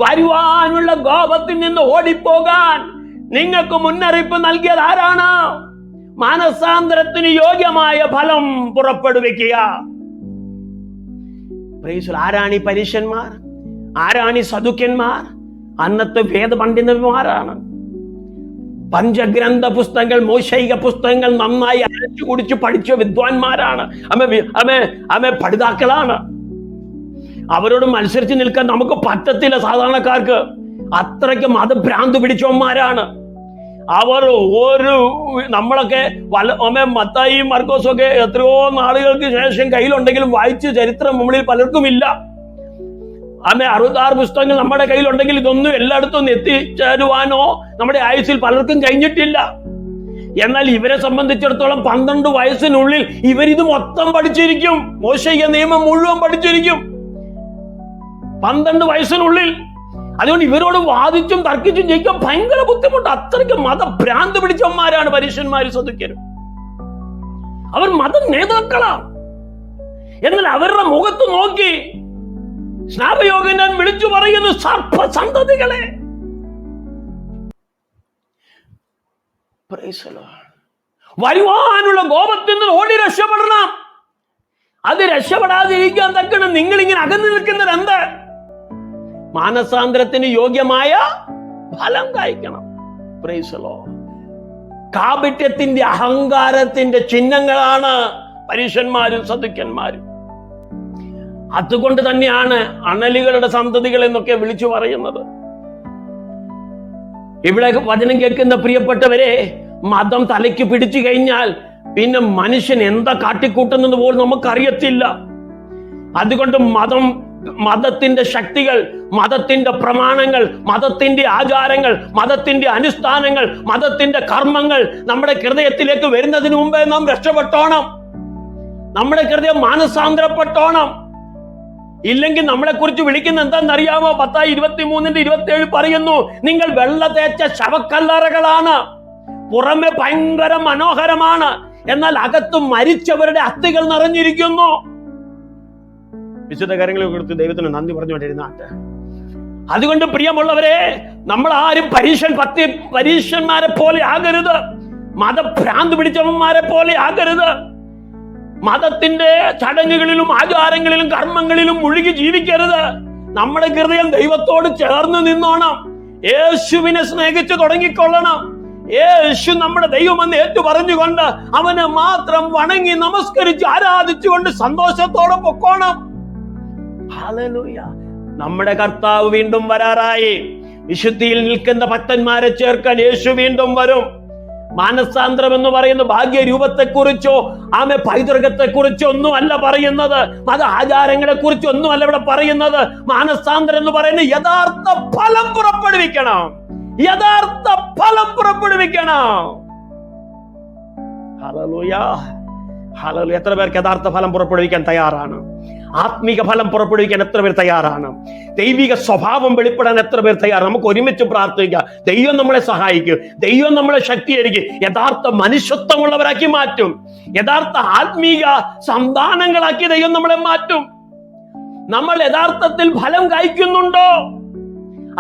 വരുവാനുള്ള കോപത്തിൽ നിന്ന് ഓടിപ്പോകാൻ നിങ്ങൾക്ക് മുന്നറിയിപ്പ് നൽകിയത് ആരാണ്? മാനസാന്തരത്തിന് യോഗ്യമായ ഫലം പുറപ്പെടുവിക്കുക. ആരാണ് ഈ പരീശന്മാർ? ആരാണ് ഈ സദുക്യന്മാർ? അന്നത്തെ വേദപണ്ഡിതന്മാരാണ്. പഞ്ചഗ്രന്ഥ പുസ്തകങ്ങൾ, മോശൈക പുസ്തകങ്ങൾ നന്നായി അരച്ചു കുടിച്ച് പഠിച്ച വിദ്വാൻമാരാണ്. പഠിതാക്കളാണ്. അവരോട് മത്സരിച്ച് നിൽക്കാൻ നമുക്ക് പറ്റത്തില്ല. സാധാരണക്കാർക്ക് അത്രയ്ക്ക് മതഭ്രാന്ത് പിടിച്ചവന്മാരാണ് അവർ. നമ്മളൊക്കെ മത്തായിയും മർക്കോസും ഒക്കെ എത്രയോ നാളുകൾക്ക് ശേഷം കയ്യിലുണ്ടെങ്കിലും വായിച്ച ചരിത്രം നമ്മളിൽ പലർക്കും ഇല്ല. 66 പുസ്തകങ്ങൾ നമ്മുടെ കയ്യിലുണ്ടെങ്കിൽ ഇതൊന്നും എല്ലായിടത്തും എത്തിച്ചേരുവാനോ നമ്മുടെ ആയുസ്സിൽ പലർക്കും കഴിഞ്ഞിട്ടില്ല. എന്നാൽ ഇവരെ സംബന്ധിച്ചിടത്തോളം 12 വയസ്സിനുള്ളിൽ ഇവരിത് മൊത്തം പഠിച്ചിരിക്കും. മോശൈക നിയമം മുഴുവൻ പഠിച്ചിരിക്കും 12 വയസ്സിനുള്ളിൽ. അതുകൊണ്ട് ഇവരോട് വാദിച്ചും തർക്കിച്ചും ജയിക്കാൻ ഭയങ്കര ബുദ്ധിമുട്ട്. അത്രയ്ക്ക് മതഭ്രാന്ത് പിടിച്ചവന്മാരാണ് പരീശന്മാരും സദുക്യരും. അവർ മത നേതാക്കളാണ്. എന്നാൽ അവരുടെ മുഖത്ത് നോക്കി സ്നാപയോഹന്നാൻ വിളിച്ചു പറയുന്നു: സർപ്പസന്തതികളെ. വരുവാനുള്ള കോപത്തിൽ നിന്ന് ഓടി രക്ഷപ്പെടണം. അത് രക്ഷപ്പെടാതിരിക്കാൻ തക്കണം നിങ്ങൾ ഇങ്ങനെ അകന്നു നിൽക്കുന്നത് എന്ത്? മാനസാന്തരത്തിന് യോഗ്യമായ ഫലം കായ്ക്കണം. കാപട്യത്തിന്റെ, അഹങ്കാരത്തിന്റെ ചിഹ്നങ്ങളാണ് പരീശന്മാരും സദുക്യന്മാരും. അതുകൊണ്ട് തന്നെയാണ് അണലികളുടെ സന്തതികൾ എന്നൊക്കെ വിളിച്ചു പറയുന്നത്. ഇവിടെ വചനം കേൾക്കുന്ന പ്രിയപ്പെട്ടവരെ, മതം തലയ്ക്ക് പിടിച്ചു കഴിഞ്ഞാൽ പിന്നെ മനുഷ്യൻ എന്താ കാട്ടിക്കൂട്ടുന്നത് പോലും നമുക്കറിയത്തില്ല. അതുകൊണ്ട് മതത്തിന്റെ ശക്തികൾ, മതത്തിന്റെ പ്രമാണങ്ങൾ, മതത്തിന്റെ ആചാരങ്ങൾ, മതത്തിന്റെ അനുഷ്ഠാനങ്ങൾ, മതത്തിന്റെ കർമ്മങ്ങൾ നമ്മുടെ ഹൃദയത്തിലേക്ക് വരുന്നതിന് മുമ്പേ നാം രക്ഷപ്പെട്ടോണം. നമ്മുടെ ഹൃദയം മാനസാന്തരപ്പെട്ടോണം. ഇല്ലെങ്കിൽ നമ്മളെ കുറിച്ച് വിളിക്കുന്ന എന്താണെന്നറിയാമോ? 10:23-27 പറയുന്നു: നിങ്ങൾ വെള്ള തേച്ച ശവക്കല്ലറകളാണ്. പുറമെ ഭയങ്കര മനോഹരമാണ്, എന്നാൽ അകത്ത് മരിച്ചവരുടെ അസ്ഥികൾ നിറഞ്ഞിരിക്കുന്നു. വിശുദ്ധ കാര്യങ്ങളെ കുറിച്ച് ദൈവത്തിന് നന്ദി പറഞ്ഞുകൊണ്ടിരുന്നാട്ട്. അതുകൊണ്ട് പ്രിയമുള്ളവരെ, നമ്മൾ ആരും പരീശന്മാരെ പോലെ ആകരുത്. മതഭ്രാന്ത് പിടിച്ചവന്മാരെ പോലെ ആകരുത്. മതത്തിന്റെ ചടങ്ങുകളിലും ആചാരങ്ങളിലും കർമ്മങ്ങളിലും മുഴുകി ജീവിക്കരുത്. നമ്മുടെ ഹൃദയം ദൈവത്തോട് ചേർന്ന് നിന്നോണം. യേശുവിനെ സ്നേഹിച്ച് തുടങ്ങിക്കൊള്ളണം. യേശു നമ്മുടെ ദൈവമെന്ന് ഏറ്റു പറഞ്ഞുകൊണ്ട് അവനെ മാത്രം വണങ്ങി നമസ്കരിച്ച് ആരാധിച്ചുകൊണ്ട് സന്തോഷത്തോടെ പൊക്കോണം. ഹല്ലേലൂയ. നമ്മുടെ കർത്താവ് വീണ്ടും വരാറായി. വിശുദ്ധിയിൽ നിൽക്കുന്ന ഭക്തന്മാരെ ചേർക്കാൻ യേശു വീണ്ടും വരും. മാനസാന്തരം എന്ന് പറയുന്ന ഭാഗ്യരൂപത്തെക്കുറിച്ചോ പൈതൃകത്തെക്കുറിച്ചോ ഒന്നുമല്ല പറയുന്നത്. മത ആചാരങ്ങളെ കുറിച്ച് ഒന്നുമല്ല ഇവിടെ പറയുന്നത്. മാനസാന്തരം എന്ന് പറയുന്നത് യഥാർത്ഥ ഫലം പുറപ്പെടുവിക്കണം. യഥാർത്ഥ ഫലം പുറപ്പെടുവിക്കണം. Hallelujah, hallelujah. എത്ര പേർക്ക് യഥാർത്ഥ ഫലം പുറപ്പെടുവിക്കാൻ തയ്യാറാണ്? ആത്മീക ഫലം പുറപ്പെടുവിക്കാൻ എത്ര പേർ തയ്യാറാണ്? ദൈവിക സ്വഭാവം വെളിപ്പെടാൻ എത്ര പേർ തയ്യാറാണ്? നമുക്ക് ഒരുമിച്ച് പ്രാർത്ഥിക്കാം. ദൈവം നമ്മളെ സഹായിക്കും. ദൈവം നമ്മളെ ശക്തീകരിക്കും. യഥാർത്ഥ മനുഷ്യത്വമുള്ളവരാക്കി മാറ്റും. യഥാർത്ഥ ആത്മീക സന്താനങ്ങളാക്കി ദൈവം നമ്മളെ മാറ്റും. നമ്മൾ യഥാർത്ഥത്തിൽ ഫലം കായ്ക്കുന്നുണ്ടോ?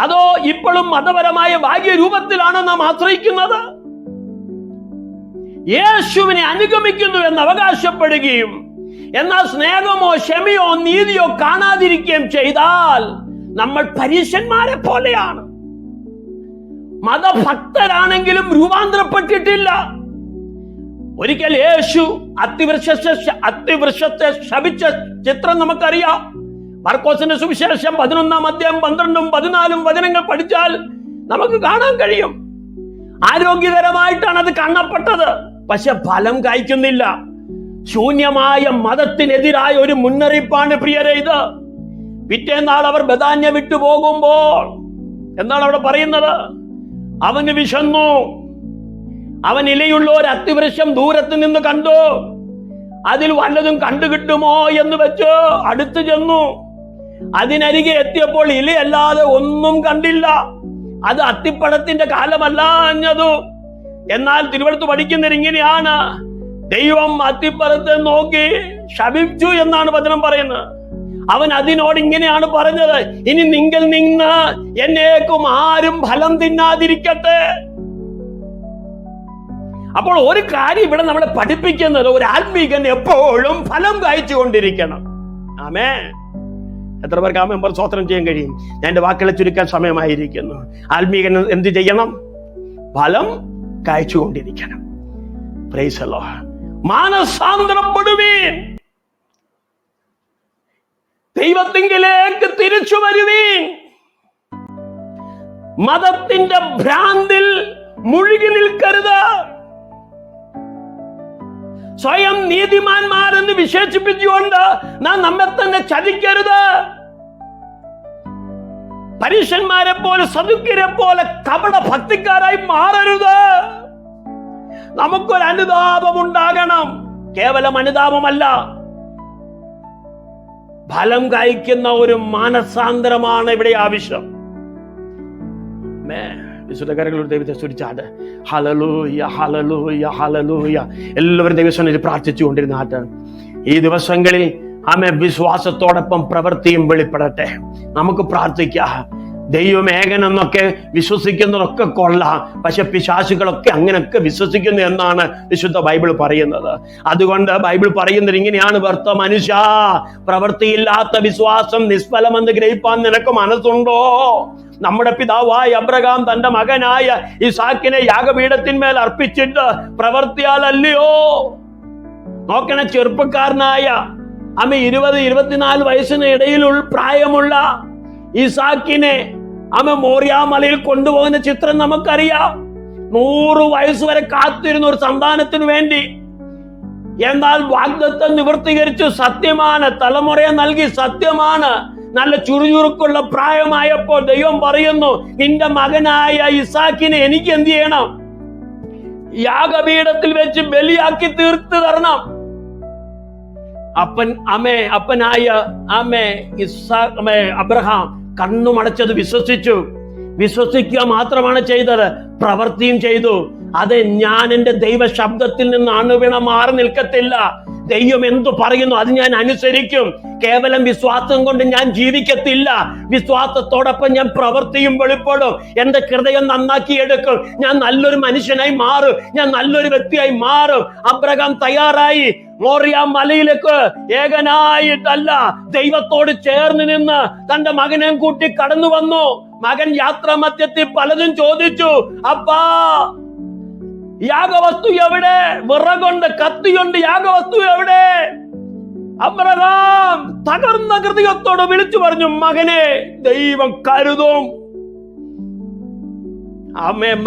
അതോ ഇപ്പോഴും മതപരമായ ഭാഗ്യരൂപത്തിലാണോ നാം ആശ്രയിക്കുന്നത്? യേശുവിനെ അനുഗമിക്കുന്നു എന്ന് അവകാശപ്പെടുകയും എന്നാൽ സ്നേഹമോ ക്ഷമയോ നീതിയോ കാണാതിരിക്കുകയും ചെയ്താൽ നമ്മൾ പരീശന്മാരെ പോലെയാണ്. മതഭക്തരാണെങ്കിലും രൂപാന്തരപ്പെട്ടിട്ടില്ല. ഒരിക്കൽ യേശു അത്തിവൃക്ഷത്തെ ശപിച്ച ചിത്രം നമുക്കറിയാം. മർക്കോസിന്റെ സുവിശേഷം 11-ാം അധ്യായം 12-ഉം 14-ഉം വചനങ്ങൾ പഠിച്ചാൽ നമുക്ക് കാണാൻ കഴിയും. ആരോഗ്യകരമായിട്ടാണ് അത് കാണപ്പെട്ടത്, പക്ഷെ ഫലം കായ്ക്കുന്നില്ല. ശൂന്യമായ മതത്തിനെതിരായ ഒരു മുന്നറിയിപ്പാണ് പ്രിയരെ ഇത്. പിറ്റേന്നാൾ അവർ ബഥാന്യ വിട്ടു പോകുമ്പോൾ എന്താണ് അവിടെ പറയുന്നത്? അവന് വിശന്നു. അവൻ ഇലയുള്ള ഒരു അത്തിവൃക്ഷം ദൂരത്ത് നിന്ന് കണ്ടു. അതിൽ വല്ലതും കണ്ടുകിട്ടുമോ എന്ന് വെച്ച് അടുത്ത് ചെന്നു. അതിനരികെ എത്തിയപ്പോൾ ഇലയല്ലാതെ ഒന്നും കണ്ടില്ല. അത് അത്തിപ്പഴത്തിന്റെ കാലമല്ല അഞ്ഞതു. എന്നാൽ തിരുവഴുത്ത് പഠിക്കുന്നത് ഇങ്ങനെയാണ്: ദൈവം അത്തിപ്പഴത്തെ നോക്കി ശപിച്ചു എന്നാണ് വചനം പറയുന്നത്. അവൻ അതിനോട് ഇങ്ങനെയാണ് പറഞ്ഞത്: ഇനി നിങ്ങൾ നിന്ന് എന്നേക്കും ആരും ഫലം തിന്നാതിരിക്കട്ടെ. അപ്പോൾ ഒരു കാര്യം ഇവിടെ നമ്മളെ പഠിപ്പിക്കുന്നത്, ഒരു ആത്മീകൻ എപ്പോഴും ഫലം കായ്ച്ചുകൊണ്ടിരിക്കണം. ആമേൻ. എത്ര പേർക്ക് ആമേൻ പറ സ്തോത്രം ചെയ്യാൻ കഴിയും? ഞാൻ എന്റെ വാക്കുകളെ ചുരുക്കാൻ സമയമായിരിക്കുന്നു. ആത്മീകൻ എന്ത് ചെയ്യണം? ഫലം കായ്ച്ചുകൊണ്ടിരിക്കണം. Praise the Lord. മാനസാന്തരപ്പെടുവീൻ, ദൈവത്തിങ്കിലേക്ക് തിരിച്ചു വരുവീൻ. മതത്തിന്റെ ഭ്രാന്തിൽ മുഴുകി നിൽക്കരുത്. സ്വയം നീതിമാന്മാരെന്ന് വിശേഷിപ്പിച്ചുകൊണ്ട് നാം നമ്മെ തന്നെ ചതിക്കരുത്. പരീശന്മാരെ പോലെ സദുക്യരെ പോലെ കപട ഭക്തിക്കാരായി മാറരുത്. നമുക്കൊരു അനുതാപം ഉണ്ടാകണം. കേവലം അനുതാപമല്ല, ഫലം കായ്ക്കുന്ന ഒരു മാനസാന്തരമാണ് ഇവിടെ ആവശ്യം. വിശുദ്ധ കരങ്ങളോട് ദൈവത്തെ സ്തുതിച്ചാട്. Hallelujah, hallelujah, hallelujah. എല്ലാവരും ദൈവസന്നിധിയിൽ പ്രാർത്ഥിച്ചുകൊണ്ടിരുന്നാട്ട് ഈ ദിവസങ്ങളിൽ വിശ്വാസത്തോടൊപ്പം പ്രവൃത്തിയും വെളിപ്പെടട്ടെ. നമുക്ക് പ്രാർത്ഥിക്കാം. ദൈവം ഏകനെന്നൊക്കെ വിശ്വസിക്കുന്നതൊക്കെ കൊള്ളാം, പക്ഷെ പിശാചുകളൊക്കെ അങ്ങനെയൊക്കെ വിശ്വസിക്കുന്നു എന്നാണ് വിശുദ്ധ ബൈബിൾ പറയുന്നത്. അതുകൊണ്ട് ബൈബിൾ പറയുന്നത് ഇങ്ങനെയാണ്: വ്യർത്ഥ മനുഷ്യ, പ്രവൃത്തിയില്ലാത്ത വിശ്വാസം നിഷ്ഫലമെന്ന് ഗ്രഹിപ്പാൻ നിനക്ക് മനസ്സുണ്ടോ? നമ്മുടെ പിതാവായ അബ്രഹാം തന്റെ മകനായ ഇസാക്കിനെ യാഗപീഠത്തിന്മേൽ അർപ്പിച്ചിട്ട് പ്രവൃത്തിയാലല്ലയോ? നോക്കണ, ചെറുപ്പക്കാരനായ 20-24 വയസ്സിന് ഇടയിലുള്ള പ്രായമുള്ള ഇസാക്കിനെ മോറിയാ മലയിൽ കൊണ്ടുപോകുന്ന ചിത്രം നമുക്കറിയാം. 100 വയസ്സ് വരെ കാത്തിരുന്ന ഒരു സന്താനത്തിന് വേണ്ടി. എന്നാൽ വാഗ്ദത്തം നിവർത്തീകരിച്ചു. സത്യമാണ്, തലമുറയെ നൽകി. സത്യമാണ്, നല്ല ചുറുചുറുക്കുള്ള പ്രായമായപ്പോൾ ദൈവം പറയുന്നു, നിന്റെ മകനായ ഇസാക്കിനെ എനിക്ക് എന്ത് ചെയ്യണം? യാഗപീഠത്തിൽ വെച്ച് ബലിയാക്കി തീർത്തു തരണം. അപ്പനായ അബ്രഹാം കണ്ണുമടച്ചത് വിശ്വസിക്കുക മാത്രമാണ് ചെയ്തത്, പ്രവൃത്തിയും ചെയ്തു. അതെ, ഞാൻ എന്റെ ദൈവ ശബ്ദത്തിൽ നിന്ന് അണുവിണ മാറി നിൽക്കത്തില്ല. ദൈവം എന്തു പറയുന്നു അത് ഞാൻ അനുസരിക്കും. കേവലം വിശ്വാസം കൊണ്ട് ഞാൻ ജീവിക്കത്തില്ല. വിശ്വാസത്തോടൊപ്പം ഞാൻ പ്രവൃത്തിയും വെളിപ്പെടും. എന്റെ ഹൃദയം നന്നാക്കിയെടുക്കും. ഞാൻ നല്ലൊരു മനുഷ്യനായി മാറും. ഞാൻ നല്ലൊരു വ്യക്തിയായി മാറും. അബ്രഹാം തയ്യാറായി മോറിയ മലയിലേക്ക് ഏകനായിട്ടല്ല, ദൈവത്തോട് ചേർന്ന് നിന്ന് തന്റെ മകനെ കൂട്ടി കടന്നു വന്നു. മകൻ യാത്രാമധ്യത്തിൽ പലതും ചോദിച്ചു. അപ്പാ, യാഗവസ്തു എവിടെ? വിറകൊണ്ട് കത്തിയുണ്ട്, യാഗവസ്തു എവിടെ? അബ്രഹാം തകർന്ന ഹൃദയത്തോട് വിളിച്ചു പറഞ്ഞു, മകനെ ദൈവം കരുതും.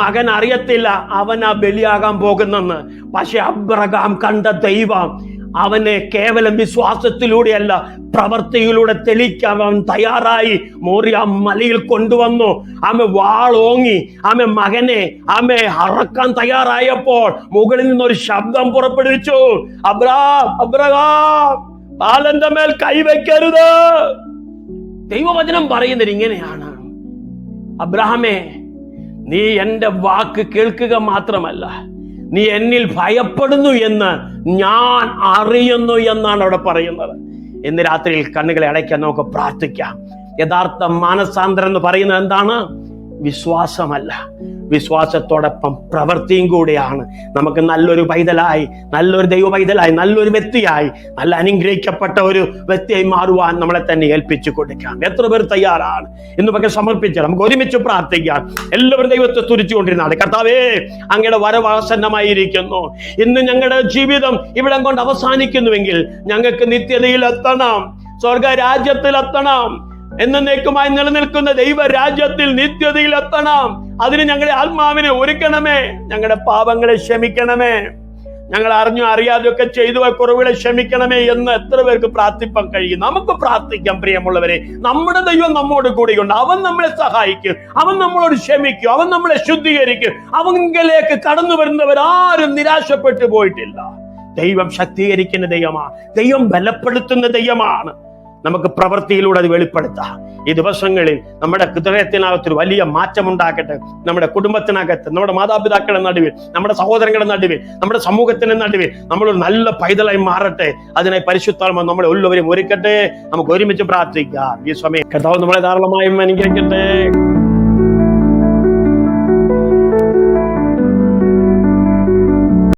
മകൻ അറിയത്തില്ല അവനാ ബലിയാകാൻ പോകുന്നെന്ന്. പക്ഷെ അബ്രഹാം കണ്ട ദൈവം അവനെ കേവലം വിശ്വാസത്തിലൂടെയല്ല, പ്രവൃത്തിയിലൂടെ തെളിയിക്കാൻ തയ്യാറായി മോറിയ മലയിൽ കൊണ്ടുവന്നു. വാളോങ്ങി മകനെ അറക്കാൻ തയ്യാറായപ്പോൾ മുകളിൽ നിന്നൊരു ശബ്ദം പുറപ്പെടുവിച്ചു, അബ്രഹാം ബാലന്റെ മേൽ കൈവയ്ക്കരുത്. ദൈവവചനം പറയുന്നത് ഇങ്ങനെയാണ്: അബ്രഹാമേ, നീ എന്റെ വാക്ക് കേൾക്കുക മാത്രമല്ല, നീ എന്നിൽ ഭയപ്പെടുന്നു എന്ന് ഞാൻ അറിയുന്നു എന്നാണ് അവിടെ പറയുന്നത്. ഇന്ന് രാത്രിയിൽ കണ്ണുകളെ അടയ്ക്കാൻ നമുക്ക് പ്രാർത്ഥിക്കാം. യഥാർത്ഥ മാനസാന്തരം എന്ന് പറയുന്നത് എന്താണ്? വിശ്വാസമല്ല, വിശ്വാസത്തോടൊപ്പം പ്രവൃത്തിയും കൂടിയാണ് നമുക്ക് നല്ലൊരു പൈതലായി, നല്ലൊരു ദൈവ പൈതലായി, നല്ലൊരു വ്യക്തിയായി, നല്ല അനുഗ്രഹിക്കപ്പെട്ട ഒരു വ്യക്തിയായി മാറുവാൻ നമ്മളെ തന്നെ ഏൽപ്പിച്ചു കൊടുക്കാം. എത്ര പേർ തയ്യാറാണ്? ഇന്ന് പകൽ സമർപ്പിച്ചാൽ നമുക്ക് ഒരുമിച്ച് പ്രാർത്ഥിക്കാം. എല്ലാവരും ദൈവത്തെ തുരിച്ചുകൊണ്ടിരുന്നാണ്. കർത്താവേ, അങ്ങയുടെ വരവാസന്നമായിരിക്കുന്നു. ഇന്ന് ഞങ്ങളുടെ ജീവിതം ഇവിടം കൊണ്ട് അവസാനിക്കുന്നുവെങ്കിൽ ഞങ്ങൾക്ക് നിത്യതയിൽ എത്തണം, സ്വർഗ രാജ്യത്തിൽ എത്തണം, എന്നേക്കുമായി നിലനിൽക്കുന്ന ദൈവ രാജ്യത്തിൽ നിത്യതയിൽ എത്തണം. അതിന് ഞങ്ങളുടെ ആത്മാവിനെ ഒരുക്കണമേ. ഞങ്ങളുടെ പാപങ്ങളെ ക്ഷമിക്കണമേ. ഞങ്ങൾ അറിഞ്ഞു അറിയാതെയൊക്കെ ചെയ്തു കുറവുകളെ ക്ഷമിക്കണമേ എന്ന് എത്ര പേർക്ക് പ്രാർത്ഥിപ്പാൻ കഴിയും? നമുക്ക് പ്രാർത്ഥിക്കാം പ്രിയമുള്ളവരെ. നമ്മുടെ ദൈവം നമ്മോട് കൂടിയുണ്ട്. അവൻ നമ്മളെ സഹായിക്കും, അവൻ നമ്മളോട് ക്ഷമിക്കും, അവൻ നമ്മളെ ശുദ്ധീകരിക്കും. അവങ്കിലേക്ക് കടന്നു വരുന്നവരാരും നിരാശപ്പെട്ടു പോയിട്ടില്ല. ദൈവം ശക്തീകരിക്കുന്ന ദൈവമാണ്, ദൈവം ബലപ്പെടുത്തുന്ന ദൈവമാണ്. നമുക്ക് പ്രവൃത്തിയിലൂടെ അത് വെളിപ്പെടുത്താം. ഈ ദിവസങ്ങളിൽ നമ്മുടെ ഹൃദയത്തിനകത്തൊരു വലിയ മാറ്റമുണ്ടാക്കട്ടെ. നമ്മുടെ കുടുംബത്തിനകത്ത്, നമ്മുടെ മാതാപിതാക്കളുടെ നടുവിൽ, നമ്മുടെ സഹോദരങ്ങളുടെ നടുവിൽ, നമ്മുടെ സമൂഹത്തിന്റെ നടുവിൽ നമ്മളൊരു നല്ല പൈതലായി മാറട്ടെ. അതിനായി പരിശുദ്ധാത്മാവ് നമ്മളെ എല്ലാവരും ഒരുക്കട്ടെ. നമുക്ക് ഒരുമിച്ച് പ്രാർത്ഥിക്കാം. ഈ സമയം കർത്താവ് നമ്മളെ ധാരാളമായും അനുഗ്രഹിക്കട്ടെ.